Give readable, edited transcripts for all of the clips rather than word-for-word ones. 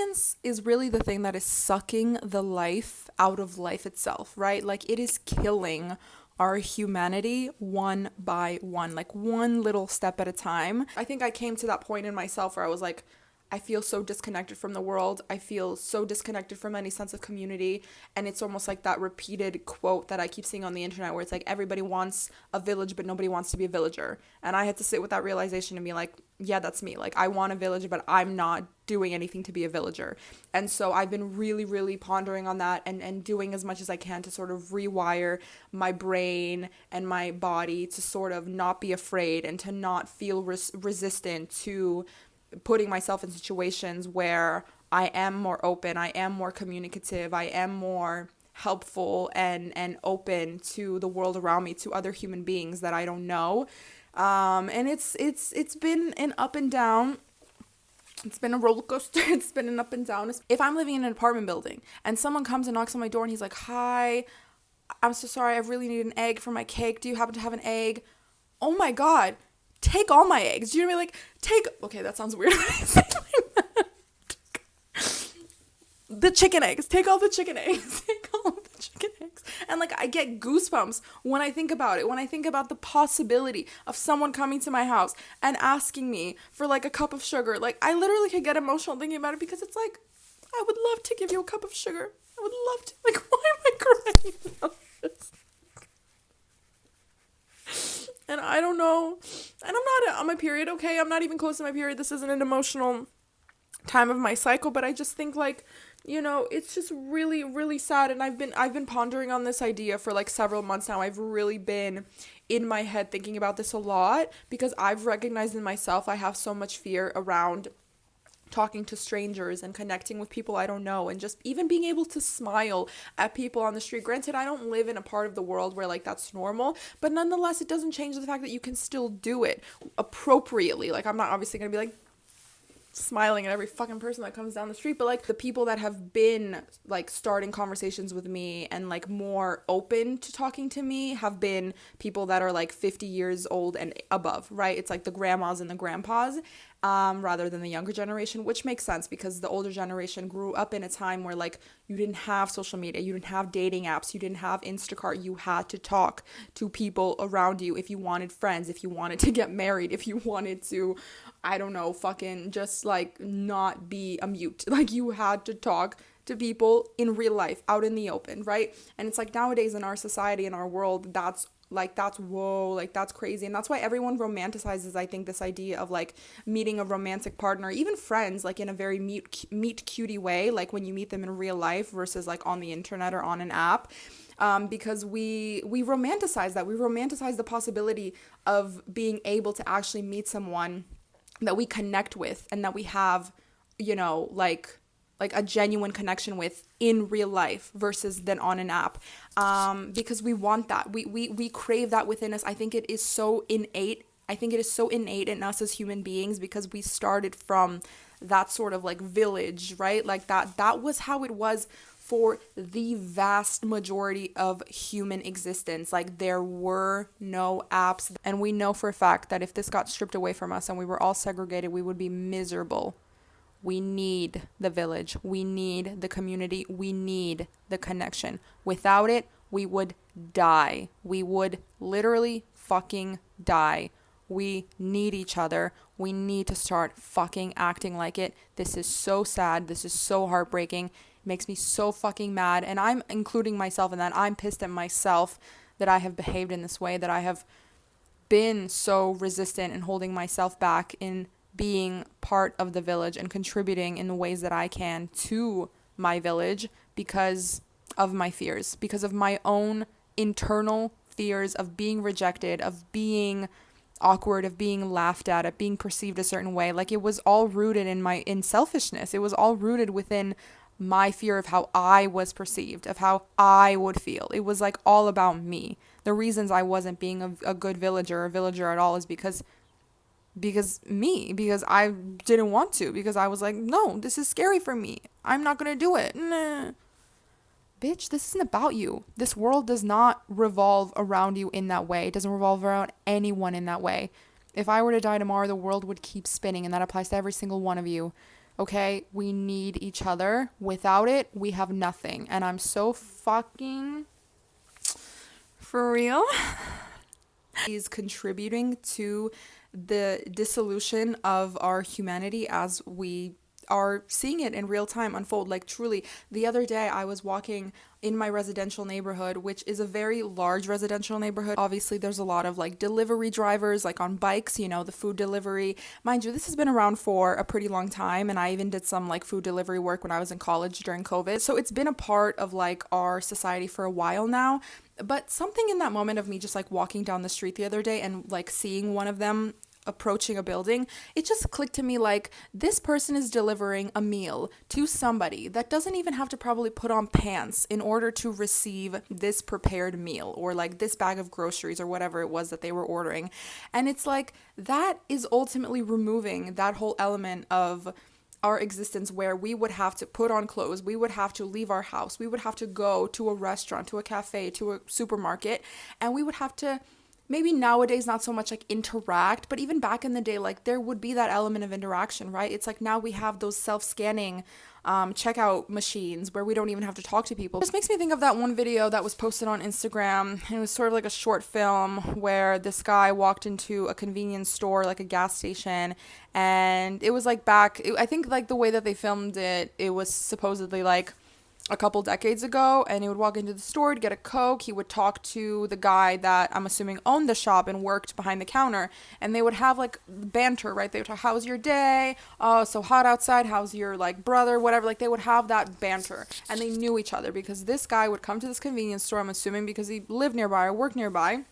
distance is really the thing that is sucking the life out of life itself, right? Like it is killing our humanity one by one, like one little step at a time. I think I came to that point in myself where I was like, I feel so disconnected from the world. I feel so disconnected from any sense of community. And it's almost like that repeated quote that I keep seeing on the internet where it's like, everybody wants a village, but nobody wants to be a villager. And I had to sit with that realization and be like, yeah, that's me. Like, I want a village, but I'm not doing anything to be a villager. And so I've been really, really pondering on that and doing as much as I can to sort of rewire my brain and my body to sort of not be afraid and to not feel resistant to putting myself in situations where I am more open, I am more communicative, I am more helpful and open to the world around me, to other human beings that I don't know. And it's been an up and down. It's been a roller coaster. It's been an up and down. If I'm living in an apartment building and someone comes and knocks on my door and he's like, "Hi, I'm so sorry, I really need an egg for my cake. Do you happen to have an egg?" Oh my God. Take all my eggs. Do you know what I mean? Like, okay, that sounds weird. The chicken eggs. Take all the chicken eggs. Take all the chicken eggs. And like, I get goosebumps when I think about it. When I think about the possibility of someone coming to my house and asking me for like a cup of sugar. Like, I literally could get emotional thinking about it because it's like, I would love to give you a cup of sugar. I would love to. Like, why am I crying about this? And I don't know. And I'm not on my period, okay? I'm not even close to my period. This isn't an emotional time of my cycle, but I just think like, you know, it's just really, really sad. And I've been pondering on this idea for like several months now. I've really been in my head thinking about this a lot because I've recognized in myself I have so much fear around talking to strangers and connecting with people I don't know and just even being able to smile at people on the street. Granted, I don't live in a part of the world where like that's normal, but nonetheless, it doesn't change the fact that you can still do it appropriately. Like, I'm not obviously going to be like smiling at every fucking person that comes down the street, but like the people that have been like starting conversations with me and like more open to talking to me have been people that are like 50 years old and above, right? It's like the grandmas and the grandpas, rather than the younger generation, which makes sense because the older generation grew up in a time where like you didn't have social media, you didn't have dating apps, you didn't have Instacart. You had to talk to people around you if you wanted friends, if you wanted to get married, if you wanted to, I don't know, fucking just like not be a mute. Like, you had to talk to people in real life, out in the open, right? And it's like nowadays in our society, in our world, that's whoa, like that's crazy. And that's why everyone romanticizes, I think, this idea of like meeting a romantic partner, even friends, like in a very meet cutie way, like when you meet them in real life versus like on the internet or on an app. Because we romanticize that. We romanticize the possibility of being able to actually meet someone that we connect with and that we have, you know, like a genuine connection with in real life versus then on an app. Because we want that. We crave that within us. I think it is so innate. I think it is so innate in us as human beings because we started from that sort of like village, right? Like that was how it was for the vast majority of human existence. Like, there were no apps. And we know for a fact that if this got stripped away from us and we were all segregated, we would be miserable. We need the village. We need the community. We need the connection. Without it, we would die. We would literally fucking die. We need each other. We need to start fucking acting like it. This is so sad. This is so heartbreaking. It makes me so fucking mad. And I'm including myself in that. I'm pissed at myself that I have behaved in this way, that I have been so resistant and holding myself back in being part of the village and contributing in the ways that I can to my village because of my fears, because of my own internal fears of being rejected, of being awkward, of being laughed at, of being perceived a certain way. Like, it was all rooted in selfishness. It was all rooted within my fear of how I was perceived, of how I would feel. It was like all about me. The reasons I wasn't being a good villager or villager at all is because I didn't want to, because I was like, no, this is scary for me. I'm not going to do it. Nah. Bitch, this isn't about you. This world does not revolve around you in that way. It doesn't revolve around anyone in that way. If I were to die tomorrow, the world would keep spinning, and that applies to every single one of you. Okay, we need each other. Without it, we have nothing. And I'm so fucking for real. Is contributing to the dissolution of our humanity as we are seeing it in real time unfold. Like, truly, the other day I was walking in my residential neighborhood, which is a very large residential neighborhood. Obviously, there's a lot of like delivery drivers, like on bikes, you know, the food delivery. Mind you, this has been around for a pretty long time, and I even did some like food delivery work when I was in college during COVID. So it's been a part of like our society for a while now. But something in that moment of me just like walking down the street the other day and like seeing one of them approaching a building, it just clicked to me like, this person is delivering a meal to somebody that doesn't even have to probably put on pants in order to receive this prepared meal or like this bag of groceries or whatever it was that they were ordering. And it's like, that is ultimately removing that whole element of our existence where we would have to put on clothes, we would have to leave our house, we would have to go to a restaurant, to a cafe, to a supermarket, and we would have to, maybe nowadays not so much like interact, but even back in the day, like there would be that element of interaction, right? It's like now we have those self-scanning checkout machines where we don't even have to talk to people. It just makes me think of that one video that was posted on Instagram. It was sort of like a short film where this guy walked into a convenience store, like a gas station, and it was like I think like the way that they filmed it, it was supposedly like a couple decades ago, and he would walk into the store to get a Coke. He would talk to the guy that I'm assuming owned the shop and worked behind the counter, and they would have like banter, right? They would talk, how's your day? Oh, so hot outside. How's your like brother? Whatever. Like they would have that banter, and they knew each other because this guy would come to this convenience store, I'm assuming because he lived nearby or worked nearby.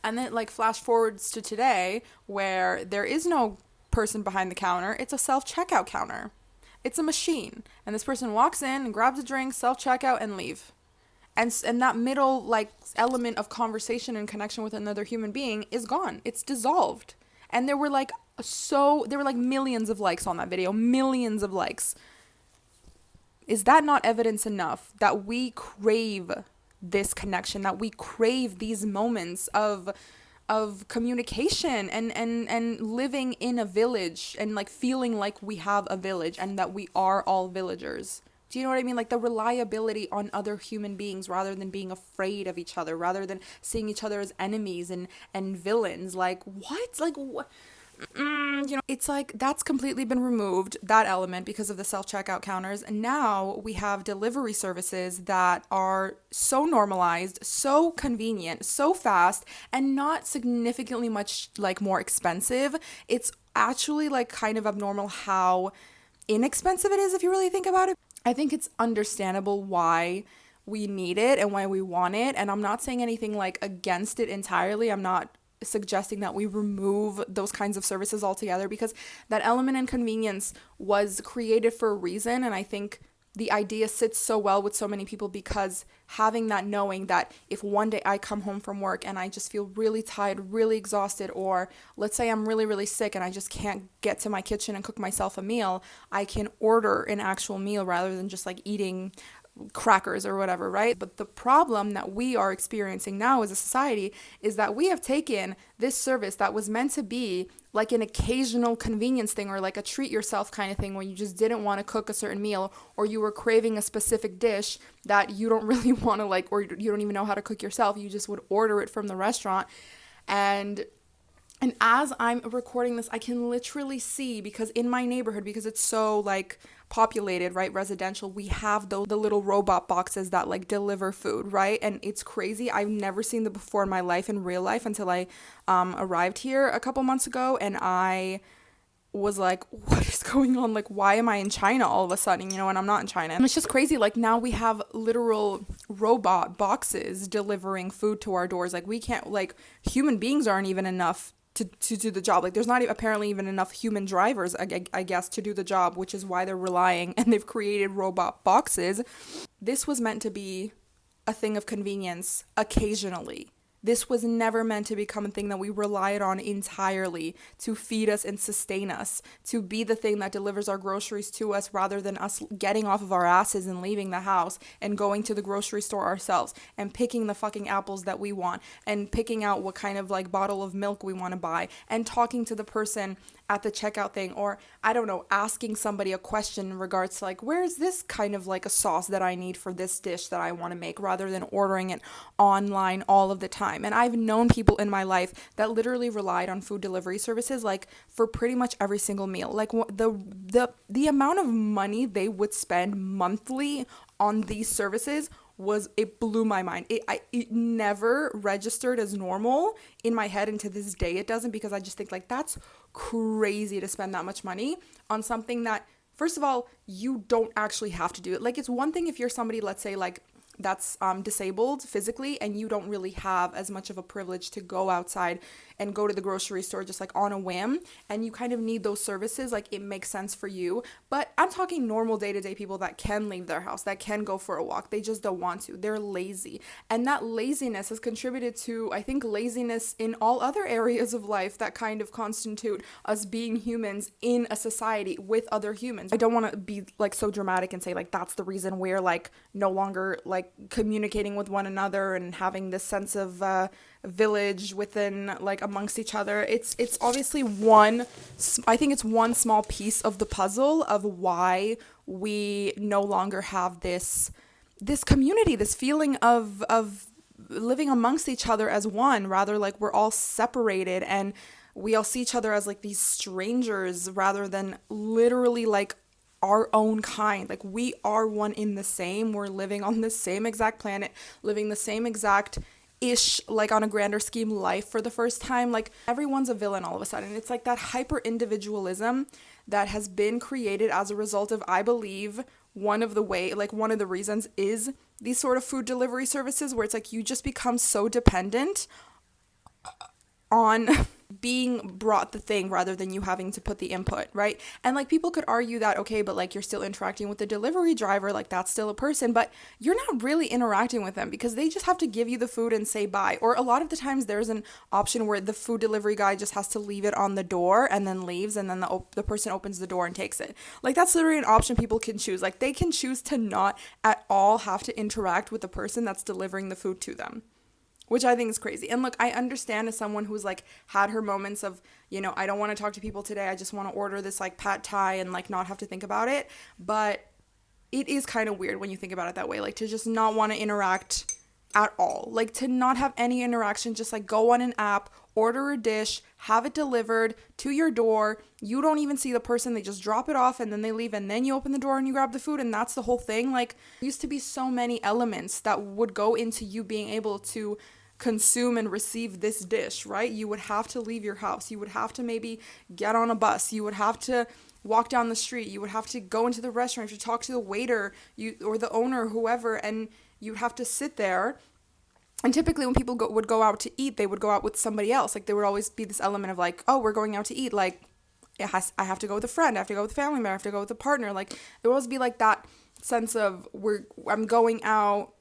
And then like flash forwards to today where there is no person behind the counter. It's a self-checkout counter. It's a machine, and this person walks in and grabs a drink, self-checkout, and leave. And that middle like element of conversation and connection with another human being is gone. It's dissolved. And there were like millions of likes on that video, millions of likes. Is that not evidence enough that we crave this connection, that we crave these moments of communication and living in a village and like feeling like we have a village and that we are all villagers? Do you know what I mean? Like the reliability on other human beings rather than being afraid of each other, rather than seeing each other as enemies and villains. Like what? Like what? It's like that's completely been removed, that element, because of the self-checkout counters. And now we have delivery services that are so normalized, so convenient, so fast, and not significantly much like more expensive. It's actually like kind of abnormal how inexpensive it is if you really think about it. I think it's understandable why we need it and why we want it. And I'm not saying anything like against it entirely. I'm not suggesting that we remove those kinds of services altogether, because that element and convenience was created for a reason. And I think the idea sits so well with so many people because having that knowing that if one day I come home from work and I just feel really tired, really exhausted, or let's say I'm really, really sick and I just can't get to my kitchen and cook myself a meal, I can order an actual meal rather than just like eating crackers or whatever, right? But the problem that we are experiencing now as a society is that we have taken this service that was meant to be like an occasional convenience thing or like a treat yourself kind of thing when you just didn't want to cook a certain meal, or you were craving a specific dish that you don't really want to like, or you don't even know how to cook yourself. You just would order it from the restaurant. And as I'm recording this, I can literally see, because in my neighborhood, because it's so like populated, right, residential, we have the little robot boxes that like deliver food, right? And it's crazy. I've never seen them before in my life, in real life, until I arrived here a couple months ago, and I was like, what is going on? Like, why am I in China all of a sudden, and I'm not in China. And it's just crazy. Like, now we have literal robot boxes delivering food to our doors. Like, we can't, like, human beings aren't even enough to do the job. Like, there's not apparently even enough human drivers, I guess, to do the job, which is why they're relying, and they've created robot boxes. This was meant to be a thing of convenience occasionally. This was never meant to become a thing that we relied on entirely to feed us and sustain us, to be the thing that delivers our groceries to us rather than us getting off of our asses and leaving the house and going to the grocery store ourselves and picking the fucking apples that we want and picking out what kind of like bottle of milk we want to buy and talking to the person at the checkout thing, or I don't know, asking somebody a question in regards to like, where's this kind of like a sauce that I need for this dish that I want to make, rather than ordering it online all of the time. And I've known people in my life that literally relied on food delivery services like for pretty much every single meal. Like the amount of money they would spend monthly on these services it blew my mind. It never registered as normal in my head, and to this day it doesn't, because I just think like that's crazy to spend that much money on something that, first of all, you don't actually have to do it. Like, it's one thing if you're somebody, let's say, like, that's disabled physically, and you don't really have as much of a privilege to go outside and go to the grocery store just like on a whim, and you kind of need those services, like it makes sense for you. But I'm talking normal day-to-day people that can leave their house, that can go for a walk, they just don't want to, they're lazy, and that laziness has contributed to, I think, laziness in all other areas of life that kind of constitute us being humans in a society with other humans. I don't want to be like so dramatic and say like that's the reason we're like no longer like communicating with one another and having this sense of village within, like, amongst each other. It's obviously I think it's one small piece of the puzzle of why we no longer have this community, this feeling of living amongst each other as one. Rather, like, we're all separated and we all see each other as like these strangers rather than literally like our own kind. Like, we are one in the same. We're living on the same exact planet, living the same exact ish, like on a grander scheme, life for the first time. Like, everyone's a villain all of a sudden. It's like that hyper individualism that has been created as a result of, I believe, one of the reasons is these sort of food delivery services, where it's like you just become so dependent on being brought the thing rather than you having to put the input, right? And like, people could argue that, okay, but like you're still interacting with the delivery driver, like that's still a person, but you're not really interacting with them because they just have to give you the food and say bye. Or a lot of the times there's an option where the food delivery guy just has to leave it on the door and then leaves, and then the person opens the door and takes it. Like, that's literally an option people can choose. Like, they can choose to not at all have to interact with the person that's delivering the food to them, which I think is crazy. And look, I understand as someone who's like had her moments of, you know, I don't want to talk to people today, I just want to order this like pad thai and like not have to think about it. But it is kind of weird when you think about it that way, like to just not want to interact at all, like to not have any interaction, just like go on an app, order a dish, have it delivered to your door. You don't even see the person, they just drop it off and then they leave, and then you open the door and you grab the food, and that's the whole thing. Like, there used to be so many elements that would go into you being able to consume and receive this dish, right? You would have to leave your house, you would have to maybe get on a bus, you would have to walk down the street, you would have to go into the restaurant to talk to the waiter, or the owner, whoever, and you'd have to sit there. And typically when people would go out to eat, they would go out with somebody else. Like, there would always be this element of like, oh, we're going out to eat, like I have to go with a friend, I have to go with a family member, I have to go with a partner. Like, there would always be like that sense of I'm going out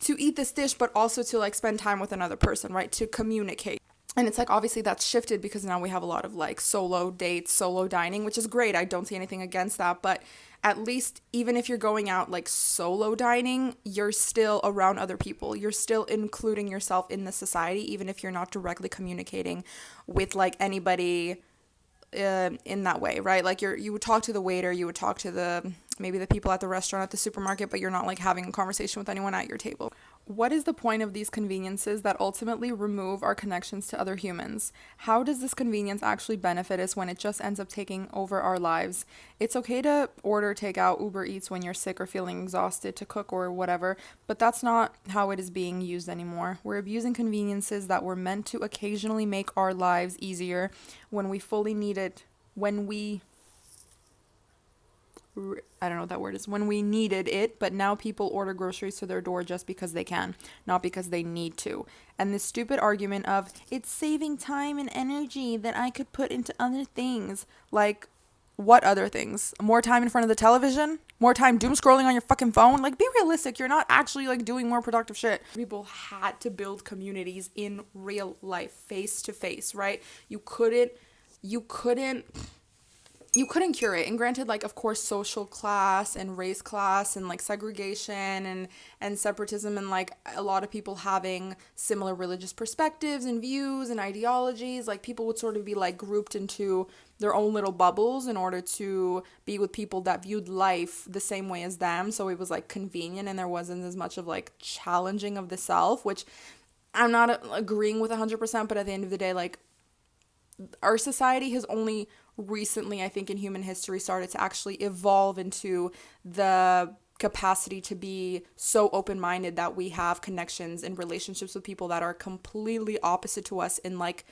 to eat this dish, but also to like spend time with another person, right? To communicate. And it's like, obviously that's shifted because now we have a lot of like solo dates, solo dining, which is great. I don't see anything against that. But at least even if you're going out like solo dining, you're still around other people. You're still including yourself in the society, even if you're not directly communicating with like anybody in that way, right? Like, you would talk to the waiter, you would talk to maybe the people at the restaurant, at the supermarket, but you're not like having a conversation with anyone at your table. What is the point of these conveniences that ultimately remove our connections to other humans? How does this convenience actually benefit us when it just ends up taking over our lives? It's okay to order takeout, Uber Eats when you're sick or feeling exhausted, to cook or whatever, but that's not how it is being used anymore. We're abusing conveniences that were meant to occasionally make our lives easier when we fully need it, when we needed it, but now people order groceries to their door just because they can, not because they need to. And this stupid argument of, it's saving time and energy that I could put into other things. Like, what other things? More time in front of the television? More time doom scrolling on your fucking phone? Like, be realistic. You're not actually like doing more productive shit. People had to build communities in real life, face to face, right? You couldn't you couldn't cure it. And granted, like, of course, social class and race class and like segregation and separatism and like a lot of people having similar religious perspectives and views and ideologies, like people would sort of be like grouped into their own little bubbles in order to be with people that viewed life the same way as them. So it was like convenient and there wasn't as much of like challenging of the self, which I'm not agreeing with 100%, but at the end of the day, like, our society has only recently, I think, in human history started to actually evolve into the capacity to be so open-minded that we have connections and relationships with people that are completely opposite to us in like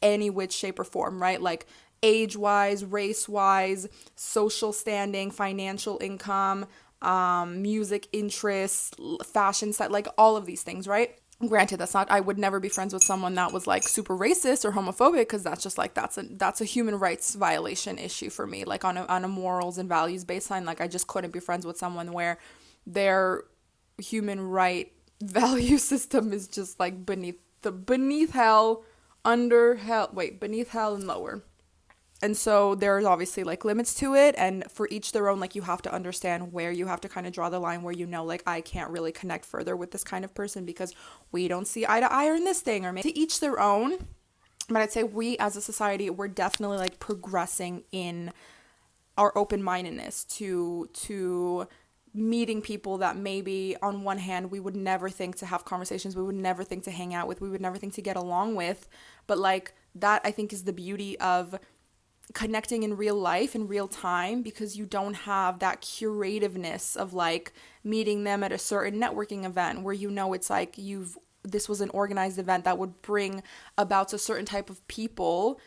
any which shape or form, right? Like age-wise, race-wise, social standing, financial income, music interests, fashion style, like all of these things, right? Granted, that's not, I would never be friends with someone that was like super racist or homophobic, because that's just like that's a human rights violation issue for me, like on a morals and values baseline. Like I just couldn't be friends with someone where their human right value system is just like beneath hell, under hell, wait, beneath hell and lower. And so there's obviously like limits to it, and for each their own. Like you have to understand where you have to kind of draw the line, where you know, like, I can't really connect further with this kind of person because we don't see eye to eye in this thing, or maybe to each their own. But I'd say we as a society, we're definitely like progressing in our open-mindedness to meeting people that maybe on one hand we would never think to have conversations, we would never think to hang out with, we would never think to get along with. But like that, I think, is the beauty of connecting in real life, in real time, because you don't have that curativeness of like meeting them at a certain networking event where you know it's like this was an organized event that would bring about a certain type of people,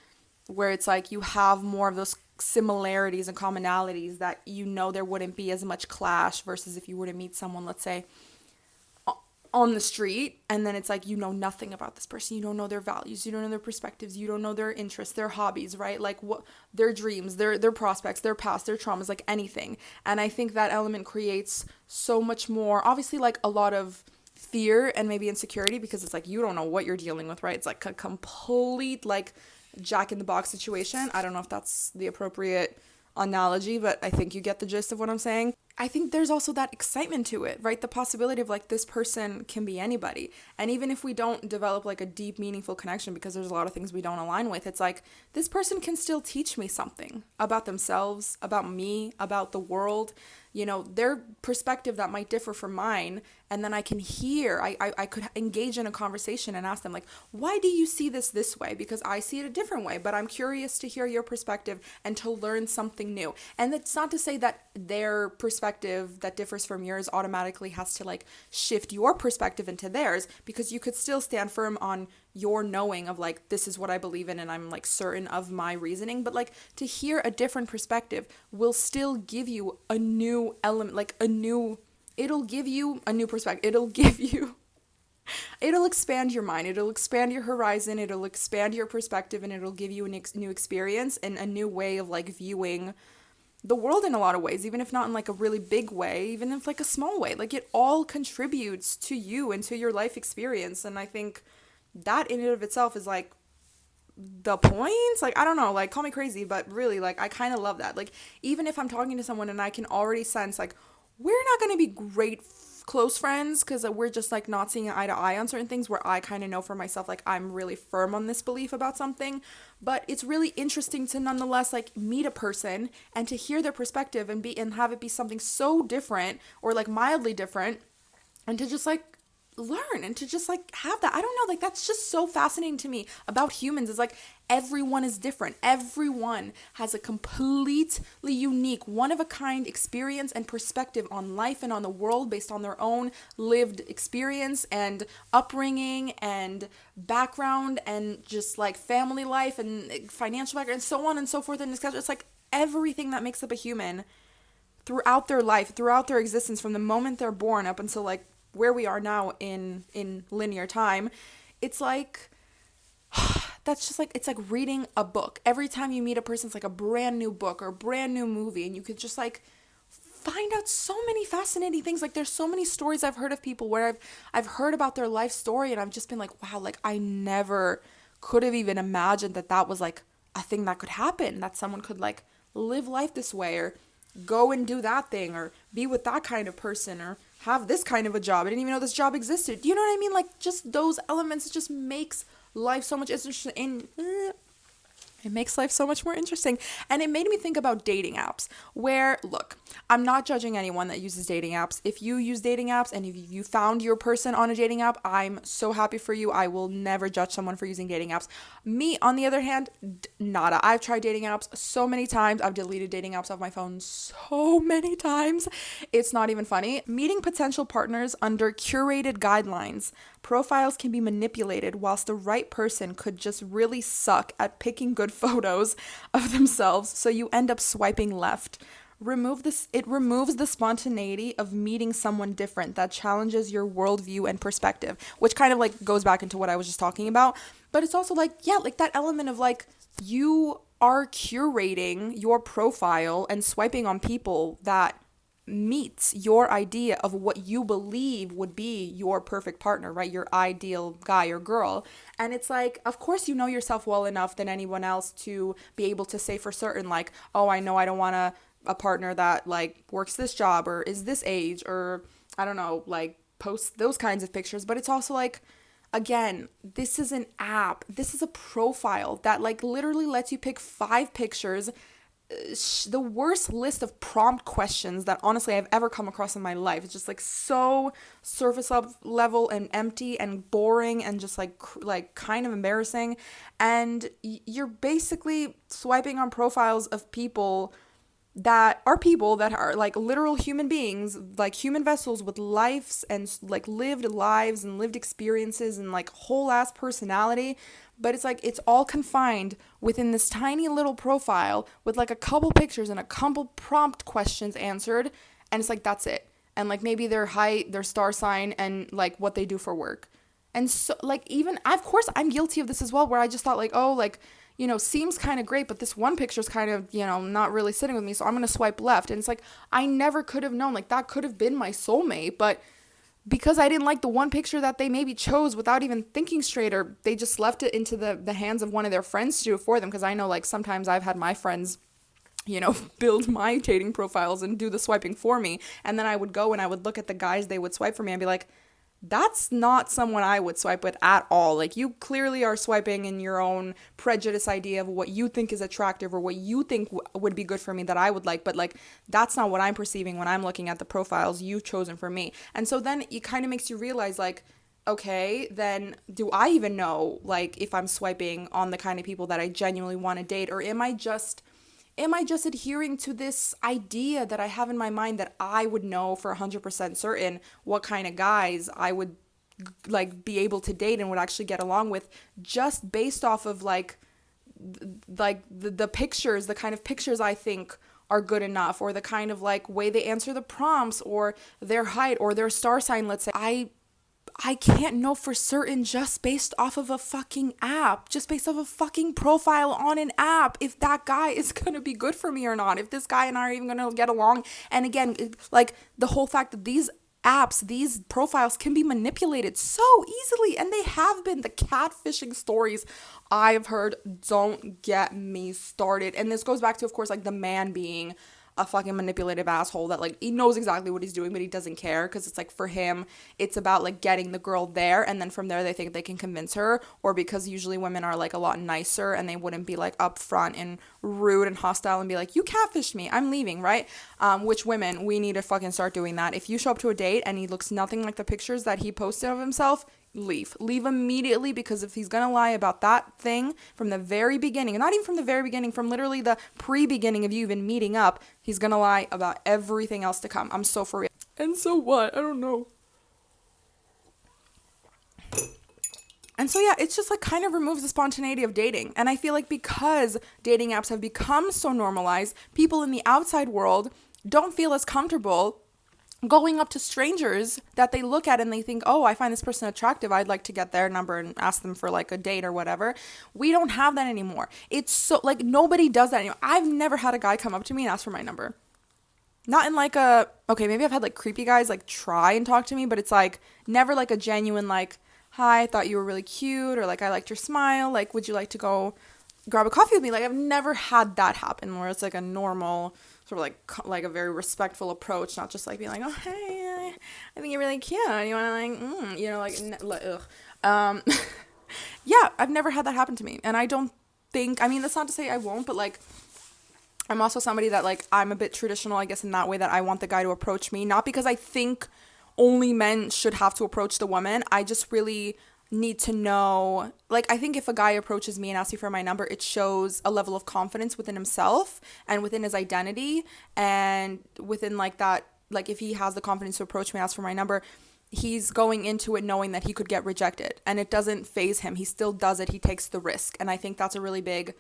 where it's like you have more of those similarities and commonalities that you know there wouldn't be as much clash, versus if you were to meet someone, let's say, on the street, and then it's like you know nothing about this person, you don't know their values, you don't know their perspectives, you don't know their interests, their hobbies, right? Like what their dreams, their prospects, their past, their traumas, like anything. And I think that element creates so much more, obviously, like a lot of fear and maybe insecurity, because it's like you don't know what you're dealing with, right? It's like a complete like jack in the box situation. I don't know if that's the appropriate analogy, but I think you get the gist of what I'm saying. I think there's also that excitement to it, right? The possibility of like this person can be anybody. And even if we don't develop like a deep, meaningful connection, because there's a lot of things we don't align with, it's like this person can still teach me something about themselves, about me, about the world, you know, their perspective that might differ from mine. And then I can hear, I could engage in a conversation and ask them like, why do you see this way? Because I see it a different way, but I'm curious to hear your perspective and to learn something new. And it's not to say that their perspective that differs from yours automatically has to like shift your perspective into theirs, because you could still stand firm on your knowing of like, this is what I believe in and I'm like certain of my reasoning. But like to hear a different perspective will still give you a new element, like it'll give you a new perspective. It'll expand your mind, it'll expand your horizon, it'll expand your perspective, and it'll give you a new experience and a new way of like viewing the world in a lot of ways, even if not in like a really big way, even if like a small way. Like it all contributes to you and to your life experience. And I think that in and of itself is like the point. Like, I don't know, like call me crazy, but really like I kind of love that. Like even if I'm talking to someone and I can already sense like we're not going to be great close friends because we're just like not seeing eye to eye on certain things, where I kind of know for myself like I'm really firm on this belief about something, but it's really interesting to nonetheless like meet a person and to hear their perspective and have it be something so different or like mildly different, and to just like learn and to just like have that. I don't know, like that's just so fascinating to me about humans. Is like everyone is different, everyone has a completely unique, one of a kind experience and perspective on life and on the world based on their own lived experience and upbringing and background and just like family life and financial background and so on and so forth and etc. It's like everything that makes up a human throughout their life, throughout their existence, from the moment they're born up until like where we are now in linear time. It's like that's just like, it's like reading a book. Every time you meet a person, it's like a brand new book or a brand new movie, and you could just like find out so many fascinating things. Like there's so many stories I've heard of people where I've heard about their life story, and I've just been like, wow, like I never could have even imagined that was like a thing that could happen, that someone could like live life this way, or go and do that thing, or be with that kind of person, or have this kind of a job. I didn't even know this job existed. You know what I mean? Like, just those elements just makes life so much interesting. It makes life so much more interesting. And it made me think about dating apps, where, look, I'm not judging anyone that uses dating apps. If you use dating apps and if you found your person on a dating app, I'm so happy for you. I will never judge someone for using dating apps. Me, on the other hand, nada. I've tried dating apps so many times. I've deleted dating apps off my phone so many times. It's not even funny. Meeting potential partners under curated guidelines. Profiles can be manipulated, whilst the right person could just really suck at picking good photos of themselves, so you end up swiping left. It removes the spontaneity of meeting someone different that challenges your worldview and perspective, which kind of like goes back into what I was just talking about. But it's also like, yeah, like that element of like, you are curating your profile and swiping on people that meets your idea of what you believe would be your perfect partner, right? Your ideal guy or girl. And it's like, of course, you know yourself well enough than anyone else to be able to say for certain, like, oh, I know I don't want a partner that like works this job or is this age, or I don't know, like posts those kinds of pictures. But it's also like, again, this is an app. This is a profile that like literally lets you pick 5 pictures, the worst list of prompt questions that honestly I've ever come across in my life. It's just like so surface level and empty and boring and just like kind of embarrassing. And you're basically swiping on profiles of people that are like literal human beings, like human vessels with lives and like lived lives and lived experiences and like whole ass personality. But it's like, it's all confined within this tiny little profile with like a couple pictures and a couple prompt questions answered. And it's like, that's it. And like maybe their height, their star sign, and like what they do for work. And so like, even, of course, I'm guilty of this as well, where I just thought like, oh, like, you know, seems kind of great, but this one picture is kind of, you know, not really sitting with me, so I'm going to swipe left. And it's like, I never could have known, like, that could have been my soulmate, but because I didn't like the one picture that they maybe chose without even thinking straight, or they just left it into the hands of one of their friends to do it for them, because I know, like, sometimes I've had my friends, you know, build my dating profiles and do the swiping for me, and then I would go and I would look at the guys they would swipe for me and be like, that's not someone I would swipe with at all. Like, you clearly are swiping in your own prejudice idea of what you think is attractive or what you think would be good for me that I would like. But, like, that's not what I'm perceiving when I'm looking at the profiles you've chosen for me. And so then it kind of makes you realize, like, okay, then do I even know, like, if I'm swiping on the kind of people that I genuinely want to date? Or am I just adhering to this idea that I have in my mind that I would know for 100% certain what kind of guys I would like be able to date and would actually get along with, just based off of like the pictures, the kind of pictures I think are good enough, or the kind of like way they answer the prompts, or their height, or their star sign, let's say. I can't know for certain just based off of a fucking app, just based off a fucking profile on an app, if that guy is going to be good for me or not, if this guy and I are even going to get along. And again, like the whole fact that these apps, these profiles can be manipulated so easily, and they have been. The catfishing stories I've heard, don't get me started. And this goes back to, of course, like the man being a fucking manipulative asshole that like he knows exactly what he's doing, but he doesn't care, because it's like for him it's about like getting the girl there, and then from there they think they can convince her, or because usually women are like a lot nicer and they wouldn't be like upfront and rude and hostile and be like, you catfished me, I'm leaving, right? Which women, we need to fucking start doing that. If you show up to a date and he looks nothing like the pictures that he posted of himself, leave immediately, because if he's gonna lie about that thing from the very beginning, and not even from the very beginning, from literally the pre-beginning of you even meeting up, he's gonna lie about everything else to come. I'm so for real. And so what? I don't know. And so yeah, it's just like kind of removes the spontaneity of dating. And I feel like because dating apps have become so normalized, people in the outside world don't feel as comfortable going up to strangers that they look at and they think, oh, I find this person attractive, I'd like to get their number and ask them for like a date or whatever. We don't have that anymore. It's so like nobody does that anymore. I've never had a guy come up to me and ask for my number. Not in like a, okay, maybe I've had like creepy guys like try and talk to me, but it's like never like a genuine like, hi, I thought you were really cute, or like I liked your smile, like would you like to go grab a coffee with me. Like I've never had that happen where it's like a normal sort of like a very respectful approach, not just like being like, oh hey, I think you're really cute, you want to you know, like ugh. um yeah, I've never had that happen to me, and I don't think, I mean, that's not to say I won't, but like I'm also somebody that like, I'm a bit traditional, I guess, in that way, that I want the guy to approach me, not because I think only men should have to approach the woman. I just really need to know, like, I think if a guy approaches me and asks me for my number, it shows a level of confidence within himself and within his identity, and within like that, like if he has the confidence to approach me and ask for my number, he's going into it knowing that he could get rejected, and it doesn't phase him. He still does it. He takes the risk. And I think that's a really big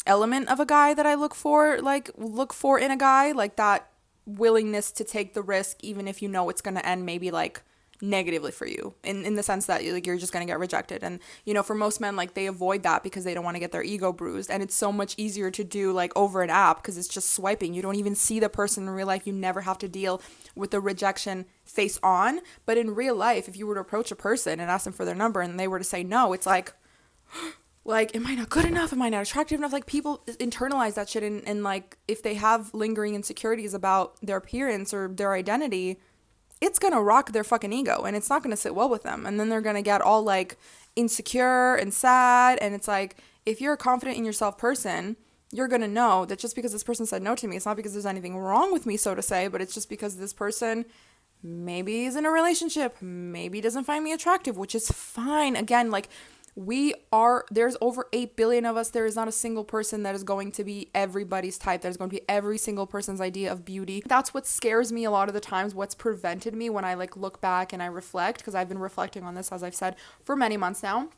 element of a guy that I look for in a guy, like that willingness to take the risk, even if you know it's going to end maybe like negatively for you, in the sense that like you're just going to get rejected. And you know, for most men, like they avoid that because they don't want to get their ego bruised, and it's so much easier to do like over an app because it's just swiping. You don't even see the person in real life. You never have to deal with the rejection face on. But in real life, if you were to approach a person and ask them for their number and they were to say no, it's like like, am I not good enough? Am I not attractive enough? Like, people internalize that shit, and like, if they have lingering insecurities about their appearance or their identity, it's gonna rock their fucking ego, and it's not gonna sit well with them. And then they're gonna get all like insecure and sad. And it's like, if you're a confident in yourself person, you're gonna know that just because this person said no to me, it's not because there's anything wrong with me, so to say, but it's just because this person maybe is in a relationship, maybe doesn't find me attractive, which is fine. Again, like, there's over 8 billion of us. There is not a single person that is going to be everybody's type. That is going to be every single person's idea of beauty. That's what scares me a lot of the times, what's prevented me when I like look back and I reflect, because I've been reflecting on this, as I've said, for many months now.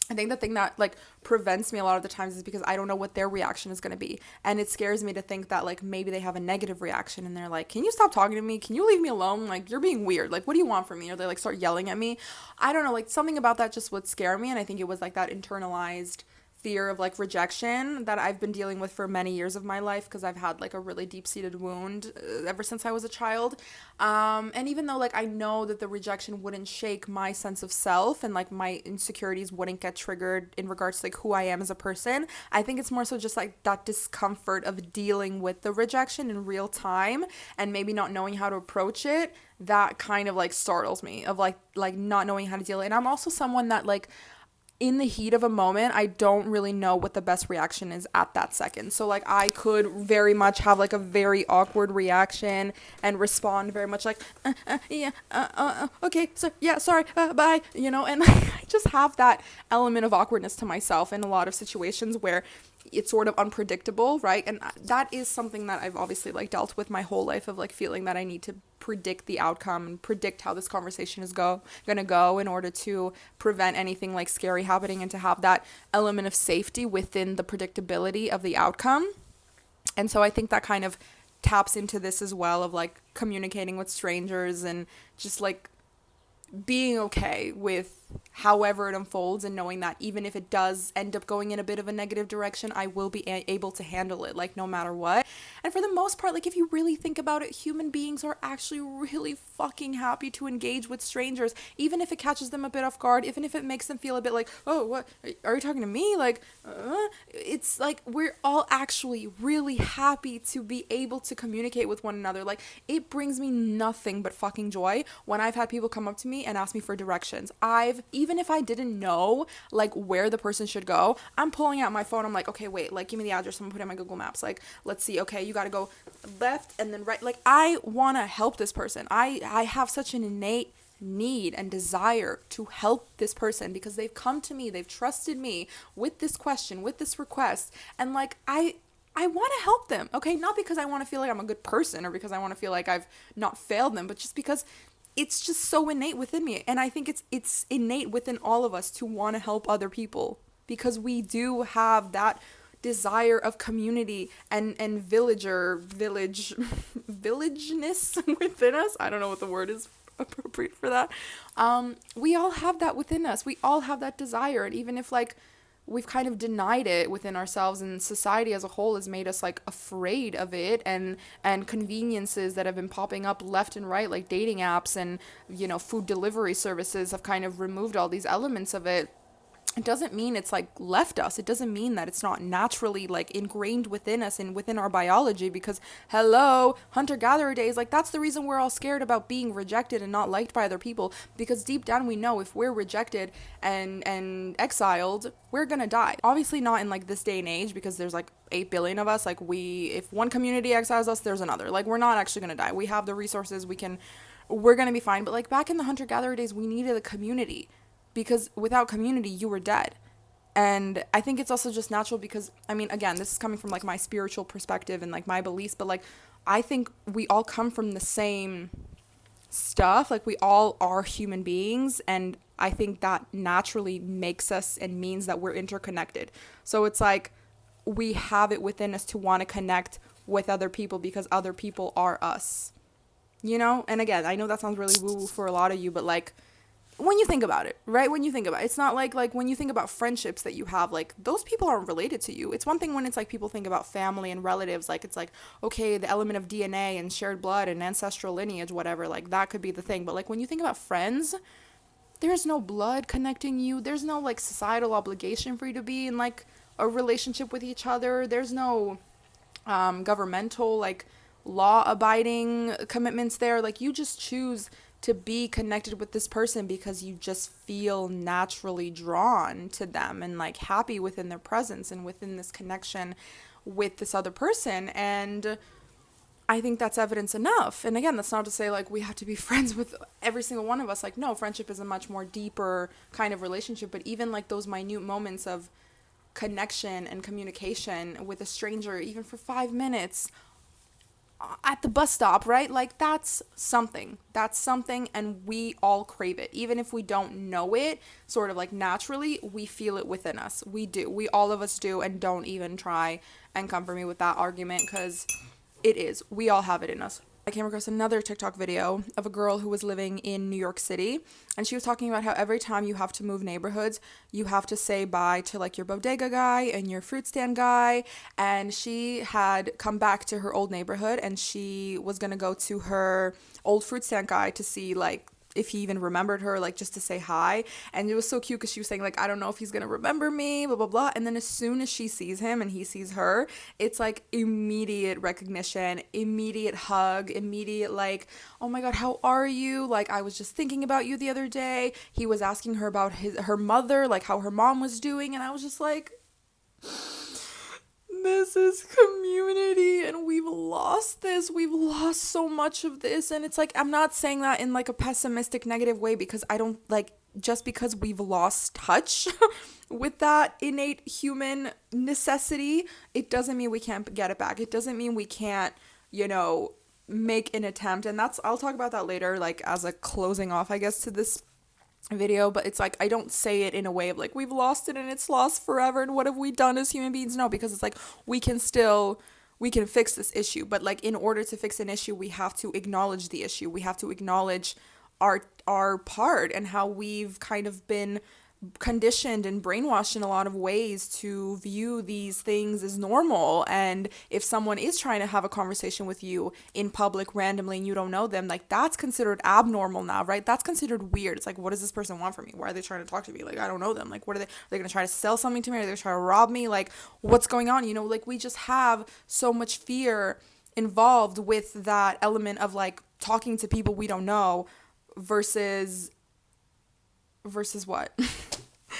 I think the thing that like prevents me a lot of the times is because I don't know what their reaction is going to be. And it scares me to think that like maybe they have a negative reaction and they're like, can you stop talking to me? Can you leave me alone? Like, you're being weird. Like, what do you want from me? Or they like start yelling at me. I don't know, like something about that just would scare me. And I think it was like that internalized fear of like rejection that I've been dealing with for many years of my life, because I've had like a really deep-seated wound ever since I was a child. And even though like I know that the rejection wouldn't shake my sense of self, and like my insecurities wouldn't get triggered in regards to like who I am as a person, I think it's more so just like that discomfort of dealing with the rejection in real time and maybe not knowing how to approach it. That kind of like startles me, of like not knowing how to deal. And I'm also someone that like, in the heat of a moment, I don't really know what the best reaction is at that second. So like I could very much have like a very awkward reaction and respond very much like, okay, so yeah, sorry, bye, you know, and I just have that element of awkwardness to myself in a lot of situations where it's sort of unpredictable, right? And that is something that I've obviously like dealt with my whole life, of like feeling that I need to predict the outcome and predict how this conversation is gonna go in order to prevent anything like scary happening, and to have that element of safety within the predictability of the outcome. And so I think that kind of taps into this as well, of like communicating with strangers and just like being okay with however it unfolds, and knowing that even if it does end up going in a bit of a negative direction, I will be able to handle it, like no matter what. And for the most part, like if you really think about it, human beings are actually really fucking happy to engage with strangers, even if it catches them a bit off guard, even if it makes them feel a bit like, oh, what, are you talking to me? Like, it's like we're all actually really happy to be able to communicate with one another. Like, it brings me nothing but fucking joy when I've had people come up to me and ask me for directions. Even if I didn't know like where the person should go, I'm pulling out my phone. I'm like, okay, wait, like give me the address. I'm gonna put it in my Google Maps. Like, let's see. Okay, you gotta go left and then right. Like, I want to help this person. I have such an innate need and desire to help this person, because they've come to me, they've trusted me with this question, with this request, and like I want to help them. Okay, not because I want to feel like I'm a good person or because I want to feel like I've not failed them, but just because it's just so innate within me. And I think it's innate within all of us to want to help other people, because we do have that desire of community and villageness within us. I don't know what the word is appropriate for that. We all have that within us. We all have that desire. And even if like we've kind of denied it within ourselves, and society as a whole has made us like afraid of it, and conveniences that have been popping up left and right, like dating apps and, you know, food delivery services have kind of removed all these elements of it. it doesn't mean it's like left us. It doesn't mean that it's not naturally like ingrained within us and within our biology, because hello, hunter gatherer days, like that's the reason we're all scared about being rejected and not liked by other people, because deep down we know if we're rejected and exiled, we're gonna die. Obviously not in like this day and age, because there's like 8 billion of us. Like if one community exiles us, there's another. Like we're not actually gonna die. We have the resources, we're gonna be fine. But like back in the hunter gatherer days, we needed a community, because without community you were dead. And I think it's also just natural, because I mean, again, this is coming from like my spiritual perspective and like my beliefs, but like I think we all come from the same stuff. Like we all are human beings, and I think that naturally makes us and means that we're interconnected. So it's like we have it within us to want to connect with other people, because other people are us, you know? And again, I know that sounds really woo-woo for a lot of you, but like when you think about it, right? When you think about it, it's not like when you think about friendships that you have, like those people aren't related to you. It's one thing when it's like people think about family and relatives, like it's like, okay, the element of DNA and shared blood and ancestral lineage, whatever, like that could be the thing. But like when you think about friends, there's no blood connecting you. There's no like societal obligation for you to be in like a relationship with each other. There's no governmental like law abiding commitments there. Like you just choose to be connected with this person because you just feel naturally drawn to them and like happy within their presence and within this connection with this other person. And I think that's evidence enough. And again, that's not to say like we have to be friends with every single one of us. Like no, friendship is a much more deeper kind of relationship. But even like those minute moments of connection and communication with a stranger, even for 5 minutes at the bus stop, right? Like that's something, and we all crave it. Even if we don't know it sort of like naturally, we feel it within us. We all of us do. And don't even try and come for me with that argument, because we all have it in us. I came across another TikTok video of a girl who was living in New York City, and she was talking about how every time you have to move neighborhoods, you have to say bye to like your bodega guy and your fruit stand guy. And she had come back to her old neighborhood, and she was going to go to her old fruit stand guy to see like if he even remembered her, like just to say hi. And it was so cute because she was saying like, I don't know if he's gonna remember me, blah blah blah. And then as soon as she sees him and he sees her, it's like immediate recognition, immediate hug, immediate like, oh my god, how are you? Like I was just thinking about you the other day. He was asking her about her mother, like how her mom was doing, and I was just like, this is community, and we've lost this. We've lost so much of this. And it's like, I'm not saying that in like a pessimistic negative way, because I don't like, just because we've lost touch with that innate human necessity, it doesn't mean we can't get it back. It doesn't mean we can't, make an attempt. And I'll talk about that later, like as a closing off, I guess, to this video. But it's like, I don't say it in a way of like we've lost it and it's lost forever and what have we done as human beings. No, because it's like we can fix this issue. But like in order to fix an issue, we have to acknowledge the issue. We have to acknowledge our part and how we've kind of been conditioned and brainwashed in a lot of ways to view these things as normal. And if someone is trying to have a conversation with you in public randomly and you don't know them, like that's considered abnormal now, right? That's considered weird. It's like, what does this person want from me? Why are they trying to talk to me? Like, I don't know them. Like, what are they going to try to sell something to me? Are they going to try to rob me? Like, what's going on? Like we just have so much fear involved with that element of like talking to people we don't know versus what?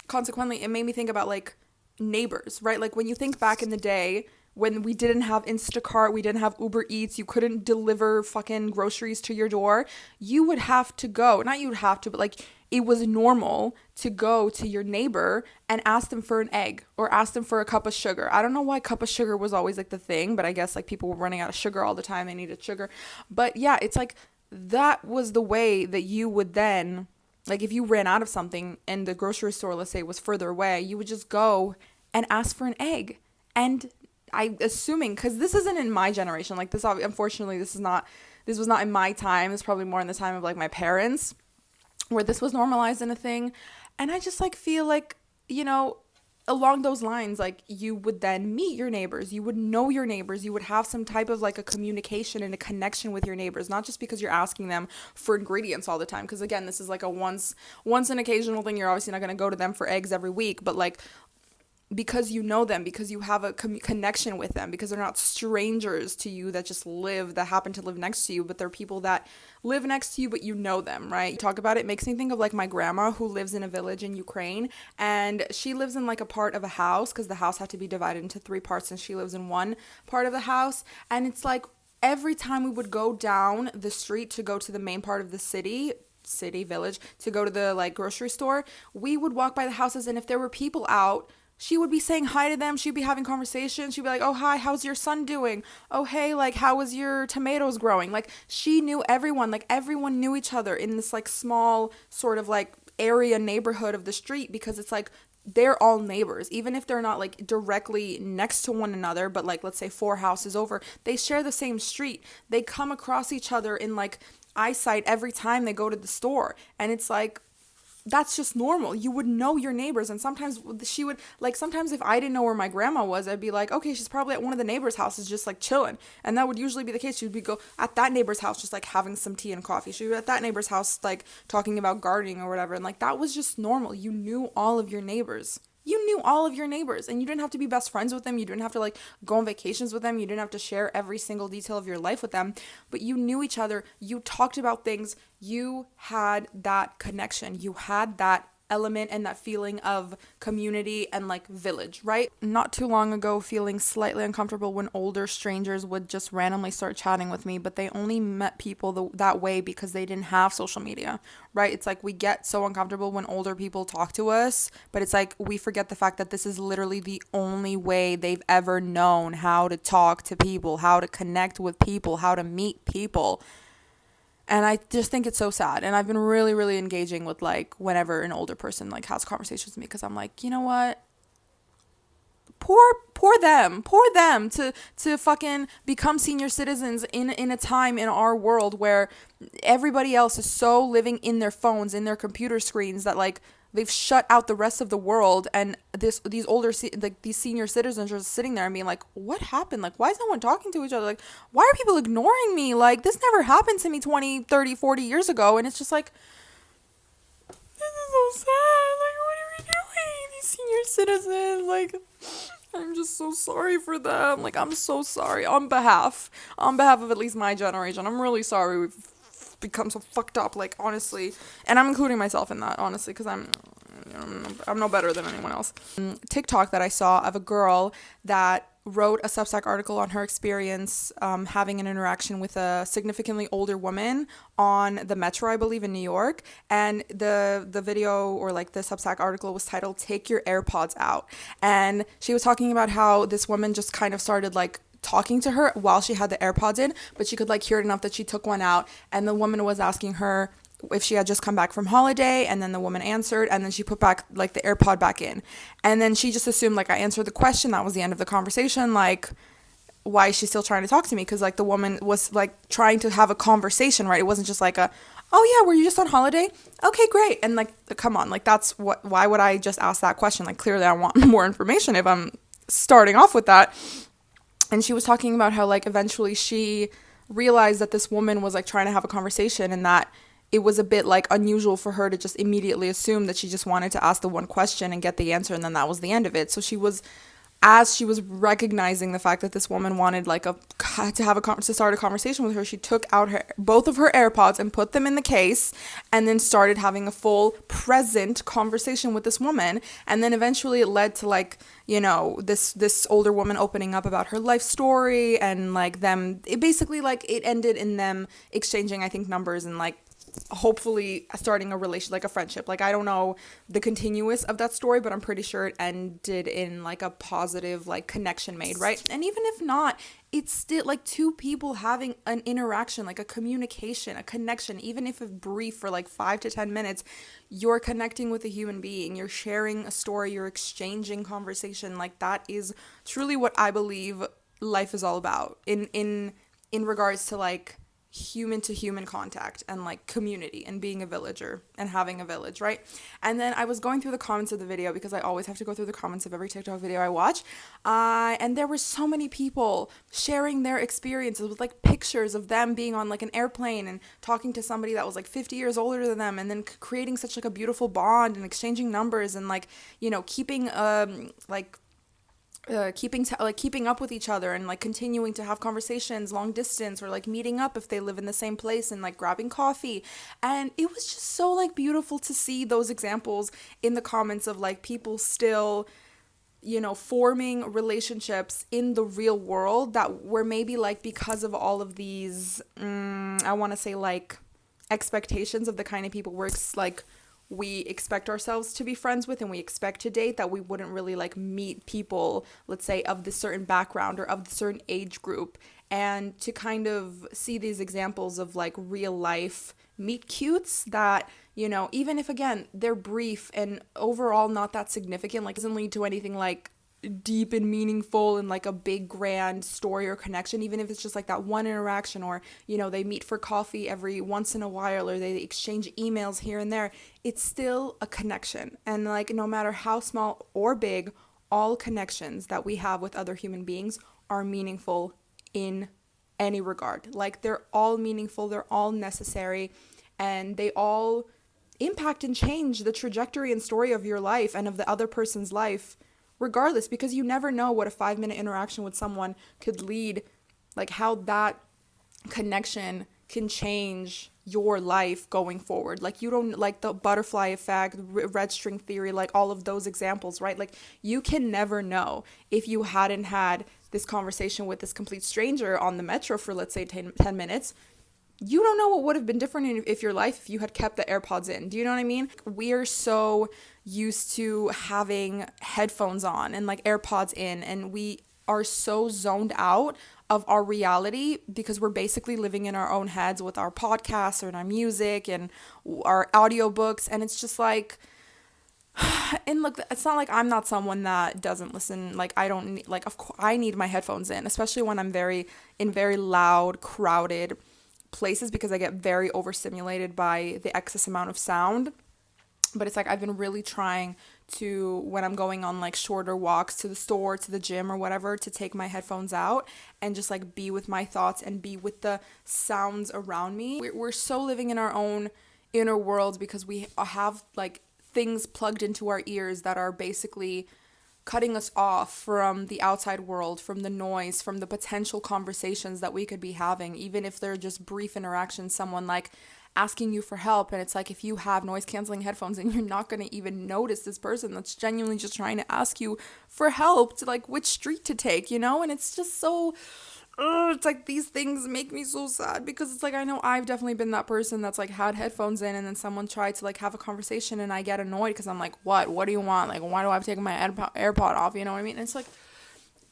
Consequently, it made me think about like neighbors, right? Like when you think back in the day when we didn't have Instacart, we didn't have Uber Eats, you couldn't deliver fucking groceries to your door, you would have to go, not you would have to, but like it was normal to go to your neighbor and ask them for an egg or ask them for a cup of sugar. I don't know why cup of sugar was always like the thing, but I guess like people were running out of sugar all the time, they needed sugar. But yeah, it's like that was the way that you would then, like if you ran out of something and the grocery store, let's say, was further away, you would just go and ask for an egg. And I'm assuming, because this isn't in my generation, like this, unfortunately, this was not in my time. It's probably more in the time of like my parents, where this was normalized in a thing. And I just like feel like, along those lines, like, you would then meet your neighbors, you would know your neighbors, you would have some type of like a communication and a connection with your neighbors, not just because you're asking them for ingredients all the time, because again, this is like a once an occasional thing. You're obviously not going to go to them for eggs every week, but like, because you know them, because you have a connection with them, because they're not strangers to you that happen to live next to you, but they're people that live next to you, but you know them, right? You talk about it makes me think of like my grandma, who lives in a village in Ukraine, and she lives in like a part of a house, because the house had to be divided into three parts, and she lives in one part of the house. And it's like every time we would go down the street to go to the main part of the village, to go to the like grocery store, we would walk by the houses, and if there were people out, she would be saying hi to them. She'd be having conversations. She'd be like, oh, hi, how's your son doing? Oh, hey, like, how was your tomatoes growing? Like, she knew everyone. Like, everyone knew each other in this, like, small sort of, like, area neighborhood of the street, because it's, like, they're all neighbors. Even if they're not, like, directly next to one another, but, like, let's say 4 houses over, they share the same street. They come across each other in, like, eyesight every time they go to the store. And it's, like, that's just normal. You would know your neighbors. And sometimes she would, like, sometimes if I didn't know where my grandma was, I'd be like, okay, she's probably at one of the neighbors' houses just like chilling. And that would usually be the case. She would be go at that neighbor's house just like having some tea and coffee. She would be at that neighbor's house like talking about gardening or whatever. And like that was just normal. You knew all of your neighbors. You knew all of your neighbors, and you didn't have to be best friends with them. You didn't have to like go on vacations with them. You didn't have to share every single detail of your life with them, but you knew each other. You talked about things. You had that connection. You had that element and that feeling of community and like village, right? Not too long ago, feeling slightly uncomfortable when older strangers would just randomly start chatting with me, but they only met people that way because they didn't have social media, right? It's like we get so uncomfortable when older people talk to us, but it's like we forget the fact that this is literally the only way they've ever known how to talk to people, how to connect with people, how to meet people. And I just think it's so sad. And I've been really, really engaging with like whenever an older person like has conversations with me, because I'm like, you know what? Poor them to fucking become senior citizens in a time in our world where everybody else is so living in their phones, in their computer screens, that like they've shut out the rest of the world. And these senior citizens are just sitting there and being like, what happened? Like, why is no one talking to each other? Like, why are people ignoring me? Like, this never happened to me 20, 30, 40 years ago. And it's just like, this is so sad. Like, what are we doing? These senior citizens, like, I'm just so sorry for them. Like, I'm so sorry on behalf of at least my generation. I'm really sorry we've become so fucked up, like, honestly. And I'm including myself in that, honestly, because I'm no better than anyone else. TikTok that I saw of a girl that wrote a Substack article on her experience having an interaction with a significantly older woman on the metro, I believe, in New York. And the video, or like the Substack article, was titled "Take Your AirPods Out." And she was talking about how this woman just kind of started like talking to her while she had the AirPods in, but she could like hear it enough that she took one out. And the woman was asking her if she had just come back from holiday, and then the woman answered, and then she put back like the AirPod back in, and then she just assumed like I answered the question, that was the end of the conversation. Like, why is she still trying to talk to me? Because like the woman was like trying to have a conversation, right? It wasn't just like oh yeah, were you just on holiday? Okay, great. And like, come on, like why would I just ask that question? Like, clearly I want more information if I'm starting off with that. And she was talking about how like eventually she realized that this woman was like trying to have a conversation, and that it was a bit like unusual for her to just immediately assume that she just wanted to ask the one question and get the answer, and then that was the end of it. So as she was recognizing the fact that this woman wanted like to start a conversation with her, she took out both of her AirPods and put them in the case, and then started having a full present conversation with this woman. And then eventually it led to like, you know, this older woman opening up about her life story, and like it basically like it ended in them exchanging, I think, numbers, and like hopefully starting a relation, like a friendship. Like, I don't know the continuous of that story, but I'm pretty sure it ended in like a positive like connection made, right? And even if not, it's still like two people having an interaction, like a communication, a connection, even if it's brief for like 5 to 10 minutes. You're connecting with a human being, you're sharing a story, you're exchanging conversation. Like, that is truly what I believe life is all about in regards to like, human to human contact and like community and being a villager and having a village, right? And then I was going through the comments of the video because I always have to go through the comments of every TikTok video I watch. And there were so many people sharing their experiences with like pictures of them being on like an airplane and talking to somebody that was like 50 years older than them, and then creating such like a beautiful bond and exchanging numbers and like, you know, keeping keeping up with each other and like continuing to have conversations long distance, or like meeting up if they live in the same place and like grabbing coffee. And it was just so like beautiful to see those examples in the comments of like people still, you know, forming relationships in the real world that were maybe like, because of all of these I want to say like expectations of the kind of people we expect ourselves to be friends with and we expect to date, that we wouldn't really like meet people, let's say, of this certain background or of the certain age group. And to kind of see these examples of like real life meet cutes that, you know, even if again they're brief and overall not that significant, like doesn't lead to anything like deep and meaningful and like a big grand story or connection, even if it's just like that one interaction, or, you know, they meet for coffee every once in a while, or they exchange emails here and there, it's still a connection. And like, no matter how small or big, all connections that we have with other human beings are meaningful in any regard. Like, they're all meaningful, they're all necessary, and they all impact and change the trajectory and story of your life and of the other person's life regardless, because you never know what a 5-minute interaction with someone could lead, like how that connection can change your life going forward. Like, you don't, like the butterfly effect, red string theory, like all of those examples, right? Like, you can never know if you hadn't had this conversation with this complete stranger on the metro for, let's say, 10 minutes. You don't know what would have been different if your life, if you had kept the AirPods in. Do you know what I mean? We are so used to having headphones on and like AirPods in, and we are so zoned out of our reality because we're basically living in our own heads with our podcasts and our music and our audiobooks. And it's just like, and look, it's not like I'm not someone that doesn't listen. Like, I don't need, like, of course I need my headphones in, especially when I'm in very loud, crowded places, because I get very overstimulated by the excess amount of sound. But it's like, I've been really trying to, when I'm going on like shorter walks to the store, to the gym or whatever, to take my headphones out and just like be with my thoughts and be with the sounds around me. We're so living in our own inner worlds because we have like things plugged into our ears that are basically cutting us off from the outside world, from the noise, from the potential conversations that we could be having, even if they're just brief interactions, someone like asking you for help. And it's like, if you have noise canceling headphones and you're not going to even notice this person that's genuinely just trying to ask you for help to like which street to take, you know? And it's just so, it's like these things make me so sad, because it's like, I know I've definitely been that person that's like had headphones in and then someone tried to like have a conversation and I get annoyed because I'm like, what do you want? Like, why do I have to take my AirPod off? You know what I mean? And it's like,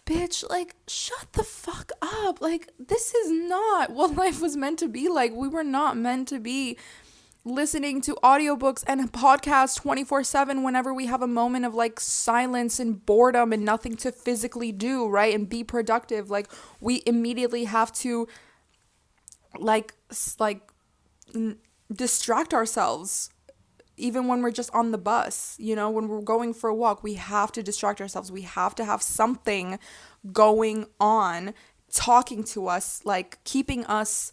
bitch, like, shut the fuck up. Like, this is not what life was meant to be like. We were not meant to be listening to audiobooks and podcasts 24/7 whenever we have a moment of like silence and boredom and nothing to physically do, right? And be productive. Like, we immediately have to distract ourselves. Even when we're just on the bus, you know, when we're going for a walk, we have to distract ourselves. We have to have something going on, talking to us, like keeping us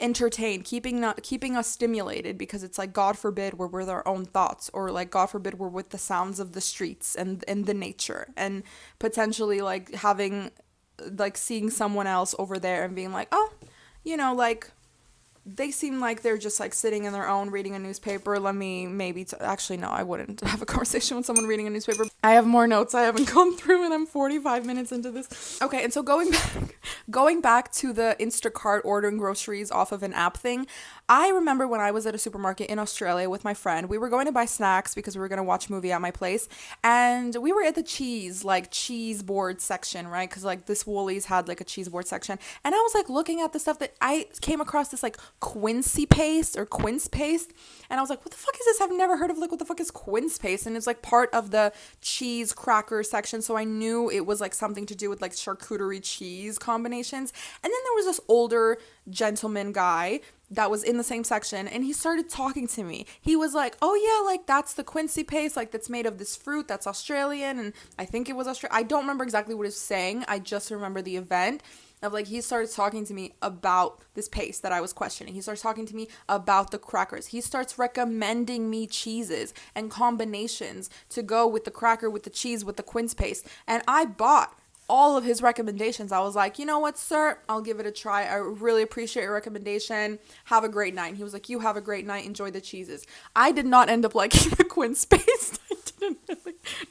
entertained, keeping us stimulated, because it's like, God forbid we're with our own thoughts, or like, God forbid we're with the sounds of the streets and the nature, and potentially like having, like seeing someone else over there and being like, oh, you know, like, they seem like they're just like sitting in their own reading a newspaper. Let me maybe actually, no, I wouldn't have a conversation with someone reading a newspaper. I have more notes I haven't gone through and I'm 45 minutes into this. Okay, and so going back to the Instacart ordering groceries off of an app thing, I remember when I was at a supermarket in Australia with my friend, we were going to buy snacks because we were going to watch a movie at my place, and we were at the cheese board section, right? Because like this Woolies had like a cheese board section, and I was like looking at the stuff that I came across, this like quince paste, and I was like, what the fuck is this? I've never heard of, like, what the fuck is quince paste? And it's like part of the cheese cracker section, so I knew it was like something to do with like charcuterie cheese combinations. And then there was this older gentleman guy that was in the same section, and he started talking to me. He was like, oh yeah, like that's the Quincy paste, like that's made of this fruit that's Australian, and I think it was Australian. I don't remember exactly what he was saying. I just remember the event of like he started talking to me about this paste that I was questioning. He starts talking to me about the crackers. He starts recommending me cheeses and combinations to go with the cracker, with the cheese, with the quince paste. And I bought all of his recommendations. I was like, you know what, sir, I'll give it a try. I really appreciate your recommendation. Have a great night. And he was like, you have a great night. Enjoy the cheeses. I did not end up liking the quince paste.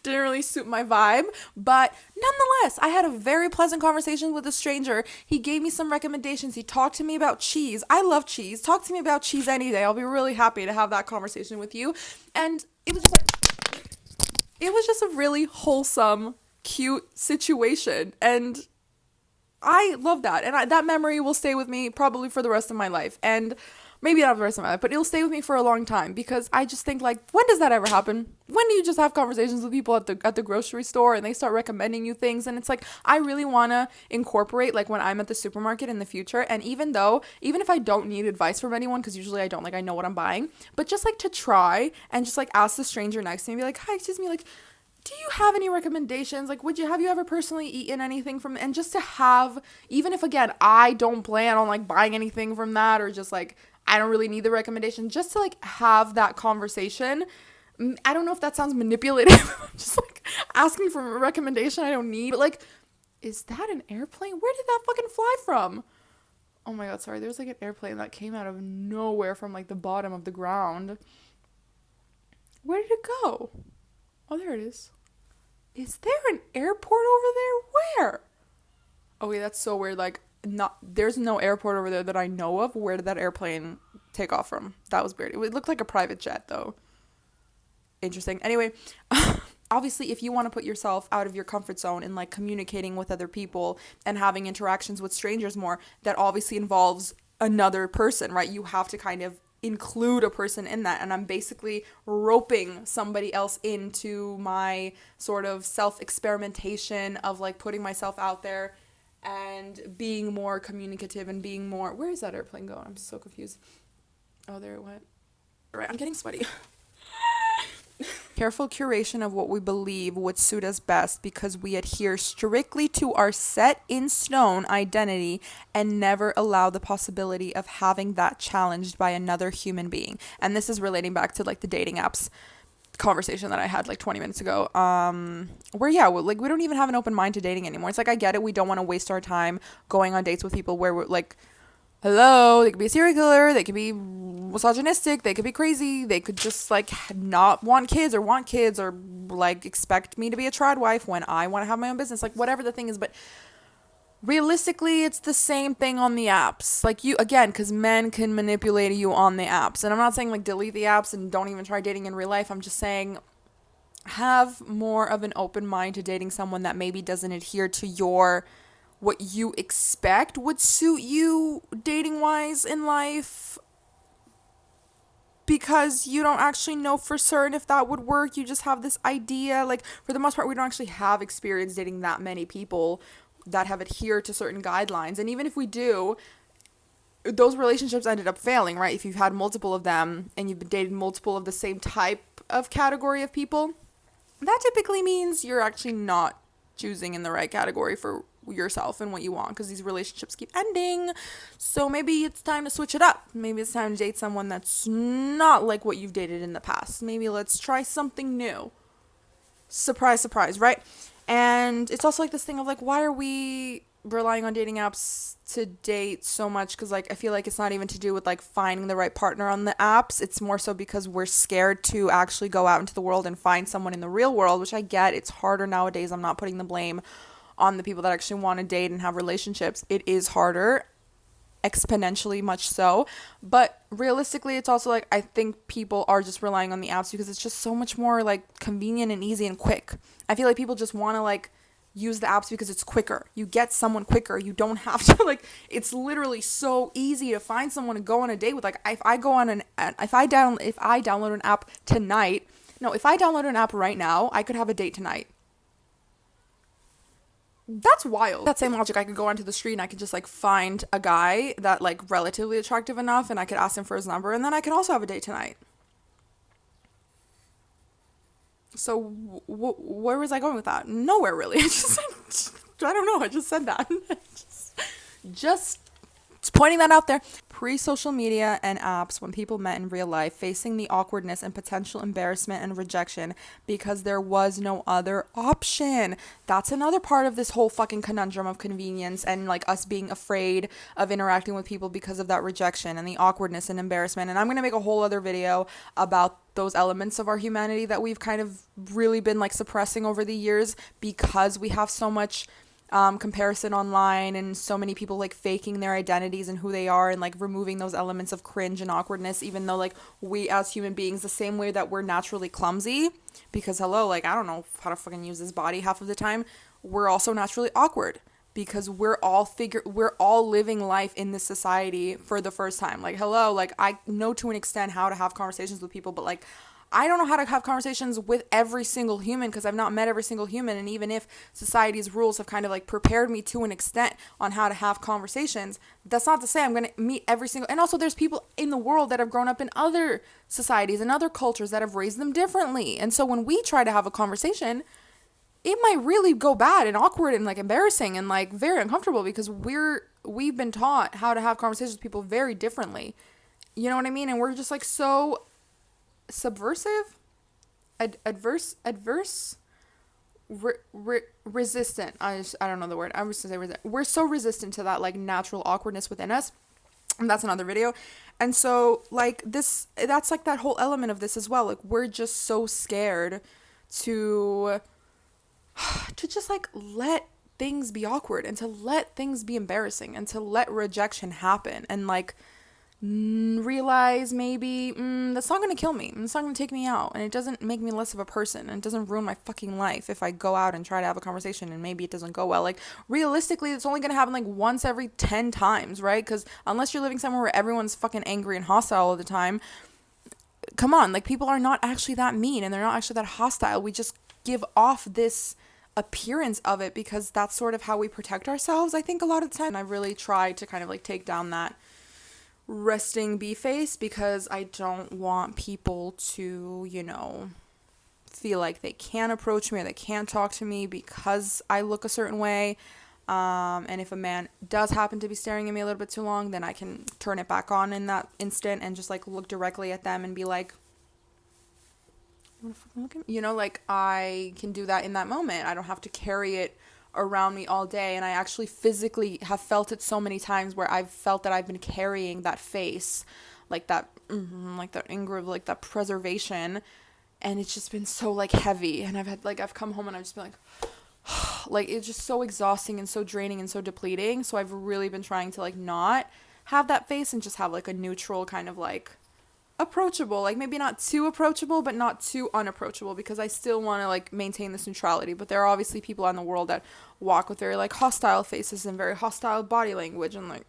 Didn't really suit my vibe, but nonetheless, I had a very pleasant conversation with a stranger. He gave me some recommendations. He talked to me about cheese. I love cheese. Talk to me about cheese any day. I'll be really happy to have that conversation with you. And it was just a really wholesome, cute situation, and I love that. And that memory will stay with me probably for the rest of my life. And maybe not for the rest of my life, but it'll stay with me for a long time, because I just think, like, when does that ever happen? When do you just have conversations with people at the grocery store and they start recommending you things? And it's like, I really want to incorporate, like, when I'm at the supermarket in the future, and even if I don't need advice from anyone, because usually I don't, like, I know what I'm buying, but just like to try and just like ask the stranger next to me, be like, hi, excuse me, like, do you have any recommendations? Like, have you ever personally eaten anything from, and just to have, even if, again, I don't plan on like buying anything from that, or just like, I don't really need the recommendation, just to like have that conversation. I don't know if that sounds manipulative. I'm just like asking for a recommendation I don't need, but like, is that an airplane? Where did that fucking fly from? Oh my God, sorry. There's like an airplane that came out of nowhere from like the bottom of the ground. Where did it go? Oh, there it is. Is there an airport over there? Where? Oh wait, that's so weird. Like, there's no airport over there that I know of. Where did that airplane take off from? That was weird. It looked like a private jet though. Interesting. Anyway, obviously if you want to put yourself out of your comfort zone and like communicating with other people and having interactions with strangers more, that obviously involves another person, right? You have to kind of include a person in that, and I'm basically roping somebody else into my sort of self-experimentation of like putting myself out there and being more communicative and being more, where is that airplane going? I'm so confused. Oh, there it went. All right, I'm getting sweaty. Careful curation of what we believe would suit us best, because we adhere strictly to our set in stone identity and never allow the possibility of having that challenged by another human being. And this is relating back to like the dating apps conversation that I had like 20 minutes ago, where like we don't even have an open mind to dating anymore. It's like, I get it, we don't want to waste our time going on dates with people where we're like, hello, they could be a serial killer, they could be misogynistic, they could be crazy, they could just like not want kids, or like expect me to be a triad wife when I want to have my own business, like whatever the thing is. But realistically, it's the same thing on the apps. Like, you, again, because men can manipulate you on the apps. And I'm not saying like delete the apps and don't even try dating in real life. I'm just saying have more of an open mind to dating someone that maybe doesn't adhere to what you expect would suit you dating wise in life, because you don't actually know for certain if that would work. You just have this idea. Like, for the most part, we don't actually have experience dating that many people that have adhered to certain guidelines. And even if we do, those relationships ended up failing, right? If you've had multiple of them and you've been dating multiple of the same type of category of people, that typically means you're actually not choosing in the right category for yourself and what you want, because these relationships keep ending. So maybe it's time to switch it up. Maybe it's time to date someone that's not like what you've dated in the past. Maybe let's try something new. Surprise, surprise, right? And it's also like this thing of like, why are we relying on dating apps to date so much? Because like, I feel like it's not even to do with like finding the right partner on the apps. It's more so because we're scared to actually go out into the world and find someone in the real world, which I get. It's harder nowadays. I'm not putting the blame on the people that actually want to date and have relationships. It is harder, exponentially much so. But realistically, it's also like, I think people are just relying on the apps because it's just so much more like convenient and easy and quick. I feel like people just want to like use the apps because it's quicker. You get someone quicker. You don't have to like, it's literally so easy to find someone to go on a date with. Like, if I download an app tonight, No, if I download an app right now, I could have a date tonight. That's wild. That same logic, I could go onto the street and I could just like find a guy that like relatively attractive enough and I could ask him for his number and then I could also have a date tonight. So where was I going with that? Nowhere really. I don't know. I just said that. just pointing that out there. Pre-social media and apps, when people met in real life, facing the awkwardness and potential embarrassment and rejection because there was no other option. That's another part of this whole fucking conundrum of convenience and like us being afraid of interacting with people because of that rejection and the awkwardness and embarrassment. And I'm going to make a whole other video about those elements of our humanity that we've kind of really been like suppressing over the years because we have so much comparison online and so many people like faking their identities and who they are and like removing those elements of cringe and awkwardness, even though like we as human beings, the same way that we're naturally clumsy because hello, like I don't know how to fucking use this body half of the time, we're also naturally awkward because we're all living life in this society for the first time. Like hello, like I know to an extent how to have conversations with people, but like I don't know how to have conversations with every single human because I've not met every single human. And even if society's rules have kind of like prepared me to an extent on how to have conversations, that's not to say I'm going to meet every single. And also there's people in the world that have grown up in other societies and other cultures that have raised them differently. And so when we try to have a conversation, it might really go bad and awkward and like embarrassing and like very uncomfortable because we've been taught how to have conversations with people very differently. You know what I mean? And we're just like so subversive, resistant. I don't know the word. I was to say resistant. We're so resistant to that like natural awkwardness within us. And that's another video. And so like that's like that whole element of this as well. Like we're just so scared to just like let things be awkward and to let things be embarrassing and to let rejection happen and like realize maybe that's not going to kill me. It's not going to take me out. And it doesn't make me less of a person. And it doesn't ruin my fucking life if I go out and try to have a conversation and maybe it doesn't go well. Like realistically, it's only going to happen like once every 10 times, right? Because unless you're living somewhere where everyone's fucking angry and hostile all the time, come on, like people are not actually that mean and they're not actually that hostile. We just give off this appearance of it because that's sort of how we protect ourselves, I think, a lot of the time. And I really try to kind of like take down that resting bee face because I don't want people to, you know, feel like they can't approach me or they can't talk to me because I look a certain way. And if a man does happen to be staring at me a little bit too long, then I can turn it back on in that instant and just like look directly at them and be like, you wanna fucking look at me? You know, like I can do that in that moment. I don't have to carry it around me all day. And I actually physically have felt it so many times where I've felt that I've been carrying that face, like that anger, like that preservation. And it's just been so like heavy. And I've come home and I've just been like it's just so exhausting and so draining and so depleting. So I've really been trying to like not have that face and just have like a neutral kind of like approachable, like maybe not too approachable but not too unapproachable, because I still want to like maintain this neutrality. But there are obviously people in the world that walk with very like hostile faces and very hostile body language and like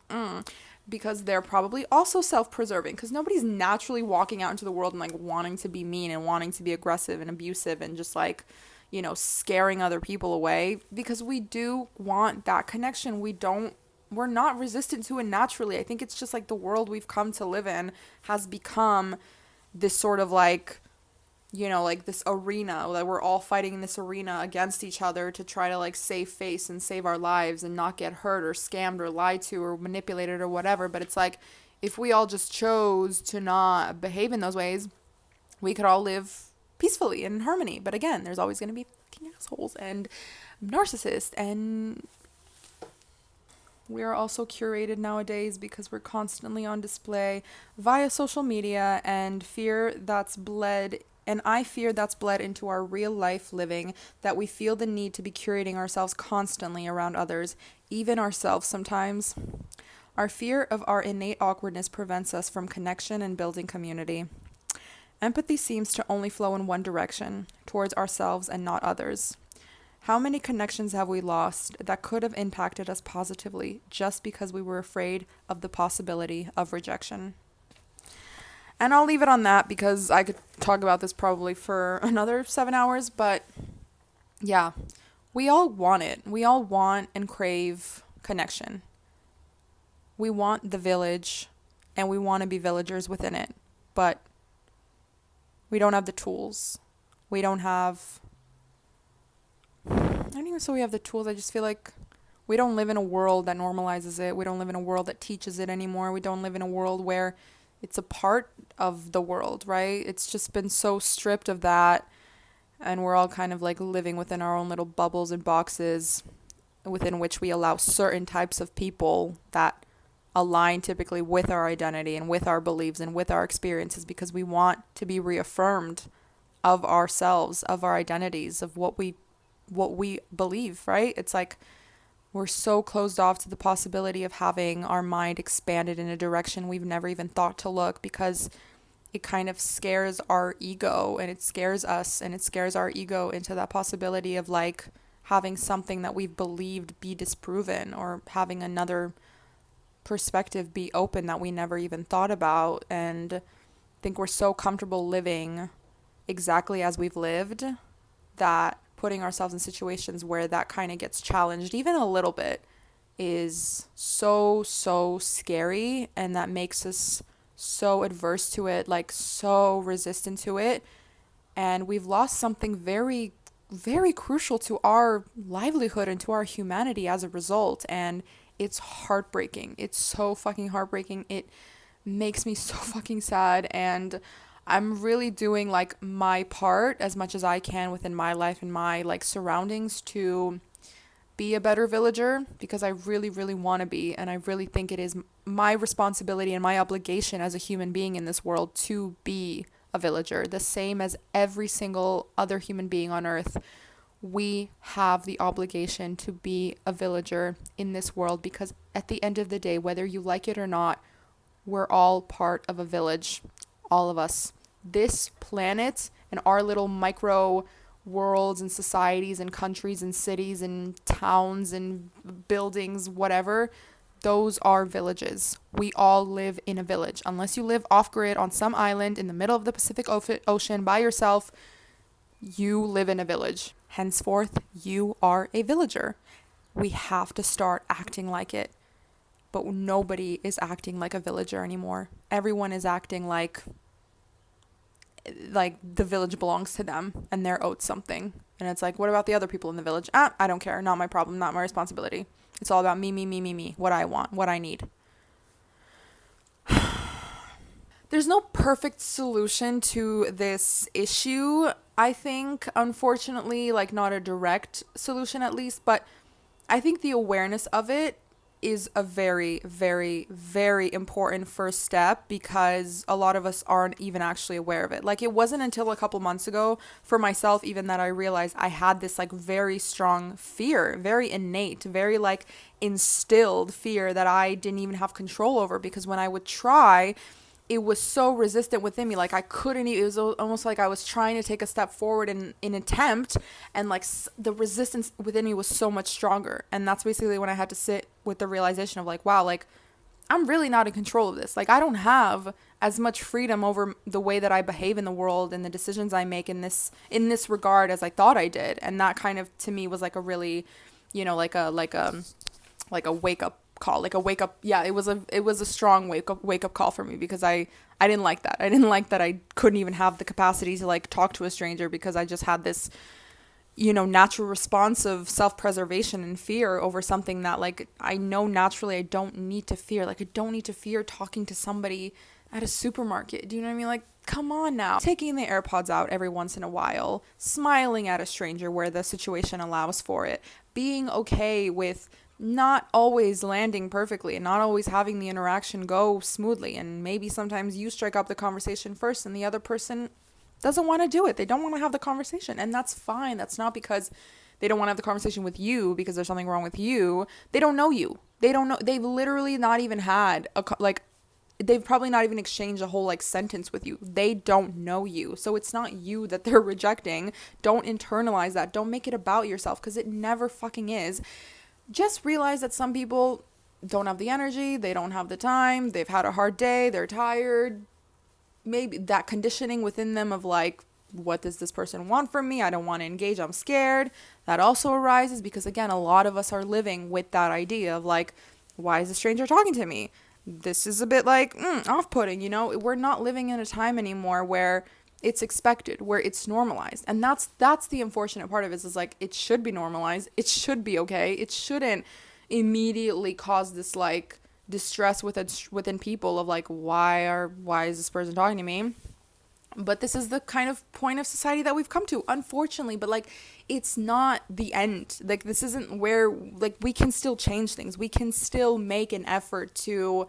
because they're probably also self-preserving, because nobody's naturally walking out into the world and like wanting to be mean and wanting to be aggressive and abusive and just like, you know, scaring other people away, because we do want that connection. We're not resistant to it naturally. I think it's just like the world we've come to live in has become this sort of like, you know, like this arena that we're all fighting in this arena against each other to try to like save face and save our lives and not get hurt or scammed or lied to or manipulated or whatever. But it's like, if we all just chose to not behave in those ways, we could all live peacefully and in harmony. But again, there's always going to be fucking assholes and narcissists, and we are also curated nowadays because we're constantly on display via social media, and I fear that's bled into our real life living, that we feel the need to be curating ourselves constantly around others, even ourselves sometimes. Our fear of our innate awkwardness prevents us from connection and building community. Empathy seems to only flow in one direction, towards ourselves and not others. How many connections have we lost that could have impacted us positively just because we were afraid of the possibility of rejection? And I'll leave it on that because I could talk about this probably for another 7 hours. But yeah, we all want it. We all want and crave connection. We want the village and we want to be villagers within it. But we don't have the tools. We don't have... I don't even say we have the tools. I just feel like we don't live in a world that normalizes it. We don't live in a world that teaches it anymore. We don't live in a world where it's a part of the world, right? It's just been so stripped of that. And we're all kind of like living within our own little bubbles and boxes within which we allow certain types of people that align typically with our identity and with our beliefs and with our experiences, because we want to be reaffirmed of ourselves, of our identities, of what we believe, right? It's like we're so closed off to the possibility of having our mind expanded in a direction we've never even thought to look, because it kind of scares our ego, and it scares us, and it scares our ego into that possibility of like having something that we've believed be disproven, or having another perspective be open that we never even thought about. And I think we're so comfortable living exactly as we've lived that putting ourselves in situations where that kind of gets challenged even a little bit is so scary, and that makes us so adverse to it, like so resistant to it. And we've lost something very, very crucial to our livelihood and to our humanity as a result. And it's heartbreaking. It's so fucking heartbreaking. It makes me so fucking sad. And I'm really doing like my part as much as I can within my life and my like surroundings to be a better villager, because I really, really want to be. And I really think it is my responsibility and my obligation as a human being in this world to be a villager, the same as every single other human being on earth. We have the obligation to be a villager in this world, because at the end of the day, whether you like it or not, we're all part of a village, all of us. This planet and our little micro worlds and societies and countries and cities and towns and buildings, whatever, those are villages. We all live in a village. Unless you live off-grid on some island in the middle of the Pacific Ocean by yourself, you live in a village. Henceforth, you are a villager. We have to start acting like it. But nobody is acting like a villager anymore. Everyone is acting like the village belongs to them and they're owed something. And it's like, what about the other people in the village? I don't care. Not my problem. Not my responsibility. It's all about me. What I want. What I need. There's no perfect solution to this issue, I think, unfortunately, like not a direct solution at least, but I think the awareness of it is a very, very, very important first step, because a lot of us aren't even actually aware of it. Like, it wasn't until a couple months ago for myself even that I realized I had this like very strong fear, very innate, very like instilled fear that I didn't even have control over, because when I would try, it was so resistant within me. Like I couldn't, it was almost like I was trying to take a step forward in attempt, and like the resistance within me was so much stronger. And that's basically when I had to sit with the realization of like, wow, like I'm really not in control of this. Like I don't have as much freedom over the way that I behave in the world and the decisions I make in this regard as I thought I did. And that kind of to me was like a really, like a wake up call, like a wake up. Yeah, it was a strong wake up call for me, because I didn't like that. I didn't like that I couldn't even have the capacity to like talk to a stranger, because I just had this natural response of self-preservation and fear over something that like I know naturally I don't need to fear. Like I don't need to fear talking to somebody at a supermarket. Do you know what I mean? Like, come on now. Taking the AirPods out every once in a while, smiling at a stranger where the situation allows for it, being okay with not always landing perfectly and not always having the interaction go smoothly. And maybe sometimes you strike up the conversation first and the other person doesn't want to do it. They don't want to have the conversation, and that's fine. That's not because they don't want to have the conversation with you because there's something wrong with you. They don't know you. They don't know. They've literally not even had they've probably not even exchanged a whole like sentence with you. They don't know you. So it's not you that they're rejecting. Don't internalize that. Don't make it about yourself, because it never fucking is. Just realize that some people don't have the energy, they don't have the time, they've had a hard day, they're tired, maybe that conditioning within them of like, what does this person want from me? I don't want to engage. I'm scared. That also arises because, again, a lot of us are living with that idea of like, why is a stranger talking to me? This is a bit like off-putting, you know? We're not living in a time anymore where it's expected, where it's normalized. And that's the unfortunate part of it, is like, it should be normalized. It should be okay. It shouldn't immediately cause this like distress within people of like, why is this person talking to me? But this is the kind of point of society that we've come to, unfortunately. But like, it's not the end. Like, this isn't where, like, we can still change things. We can still make an effort to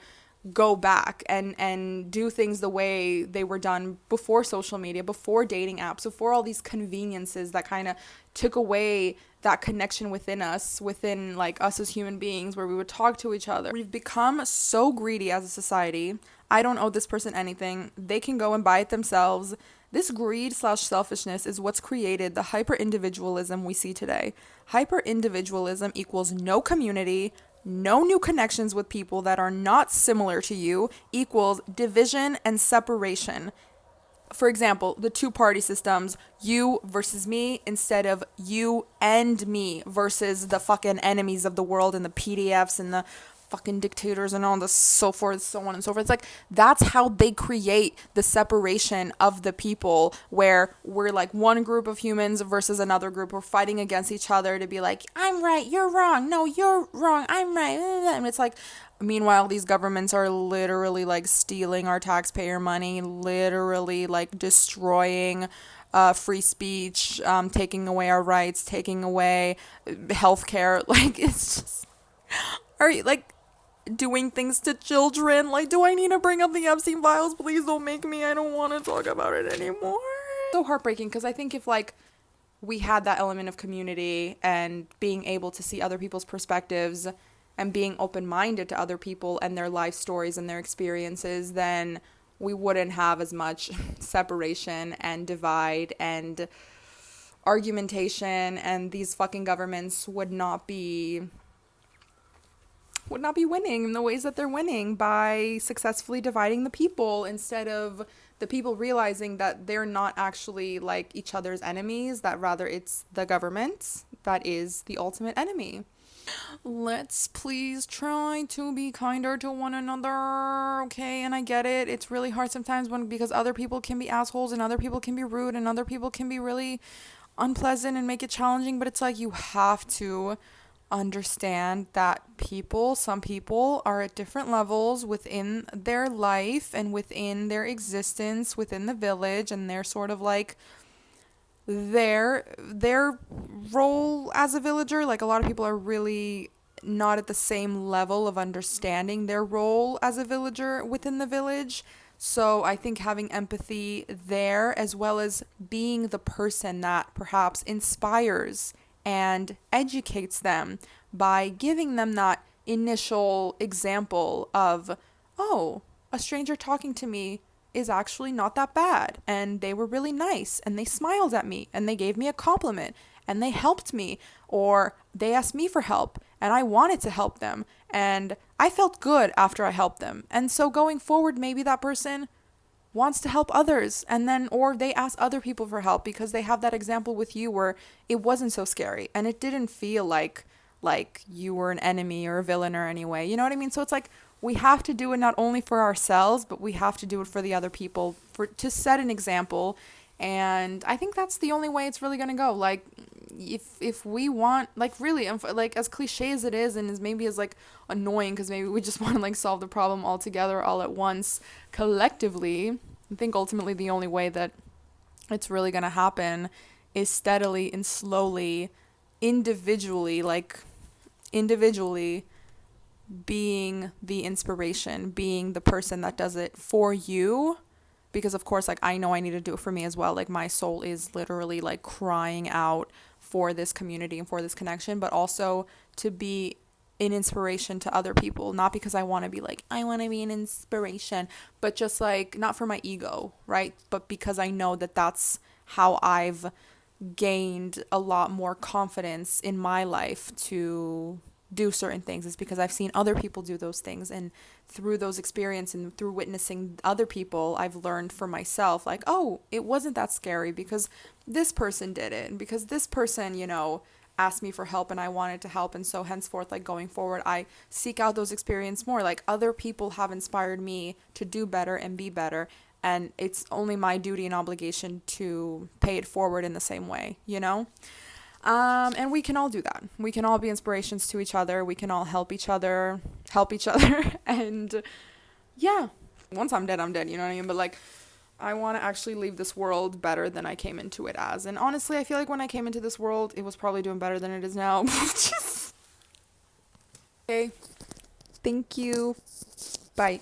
go back and do things the way they were done before social media, before dating apps, before all these conveniences that kind of took away that connection within us, within like us as human beings, where we would talk to each other. We've become so greedy as a society. I don't owe this person anything. They can go and buy it themselves. This greed/selfishness is what's created the hyper-individualism we see today. Hyper-individualism equals no community, no new connections with people that are not similar to you, equals division and separation. For example, the two-party systems, you versus me, instead of you and me versus the fucking enemies of the world and the PDFs and the fucking dictators and all this, so forth, so on and so forth. It's like, that's how they create the separation of the people, where we're like one group of humans versus another group. We're fighting against each other to be like, I'm right, you're wrong. No, you're wrong, I'm right. And it's like, meanwhile, these governments are literally like stealing our taxpayer money, literally like destroying free speech, taking away our rights, taking away healthcare. Like, it's just, are you like doing things to children? Like, do I need to bring up the Epstein files? Please don't make me. I don't want to talk about it anymore. So heartbreaking, because I think if like we had that element of community and being able to see other people's perspectives and being open-minded to other people and their life stories and their experiences, then we wouldn't have as much separation and divide and argumentation, and these fucking governments would not be winning in the ways that they're winning by successfully dividing the people, instead of the people realizing that they're not actually like each other's enemies, that rather it's the government that is the ultimate enemy. Let's please try to be kinder to one another, okay? And I get it. It's really hard sometimes because other people can be assholes and other people can be rude and other people can be really unpleasant and make it challenging, but it's like, you have to understand that some people are at different levels within their life and within their existence within the village, and they're sort of like their role as a villager. Like, a lot of people are really not at the same level of understanding their role as a villager within the village. So I think having empathy there, as well as being the person that perhaps inspires and educates them by giving them that initial example of, oh, a stranger talking to me is actually not that bad, and they were really nice, and they smiled at me, and they gave me a compliment, and they helped me, or they asked me for help, and I wanted to help them, and I felt good after I helped them. And so going forward, maybe that person wants to help others, and then, or they ask other people for help because they have that example with you where it wasn't so scary and it didn't feel like you were an enemy or a villain or anyway, you know what I mean? So it's like, we have to do it not only for ourselves, but we have to do it for the other people, to set an example. And I think that's the only way it's really going to go. Like, if we want, like, really, like, as cliche as it is, and as maybe as like annoying, because maybe we just want to like solve the problem all together, all at once, collectively, I think ultimately the only way that it's really going to happen is steadily and slowly, individually being the inspiration, being the person that does it for you. Because of course, like, I know I need to do it for me as well. Like, my soul is literally like crying out for this community and for this connection, but also to be an inspiration to other people. Not because I want to be like, I want to be an inspiration, but just like, not for my ego, right? But because I know that that's how I've gained a lot more confidence in my life to do certain things, is because I've seen other people do those things, and through those experiences and through witnessing other people, I've learned for myself, like, oh, it wasn't that scary because this person did it. And because this person, asked me for help and I wanted to help. And so henceforth, like going forward, I seek out those experiences more. Like other people have inspired me to do better and be better. And it's only my duty and obligation to pay it forward in the same way. And we can all do that. We can all be inspirations to each other. We can all help each other. And yeah, once I'm dead, you know what I mean? But like, I want to actually leave this world better than I came into it as. And honestly, I feel like when I came into this world, it was probably doing better than it is now. Okay. Thank you. Bye.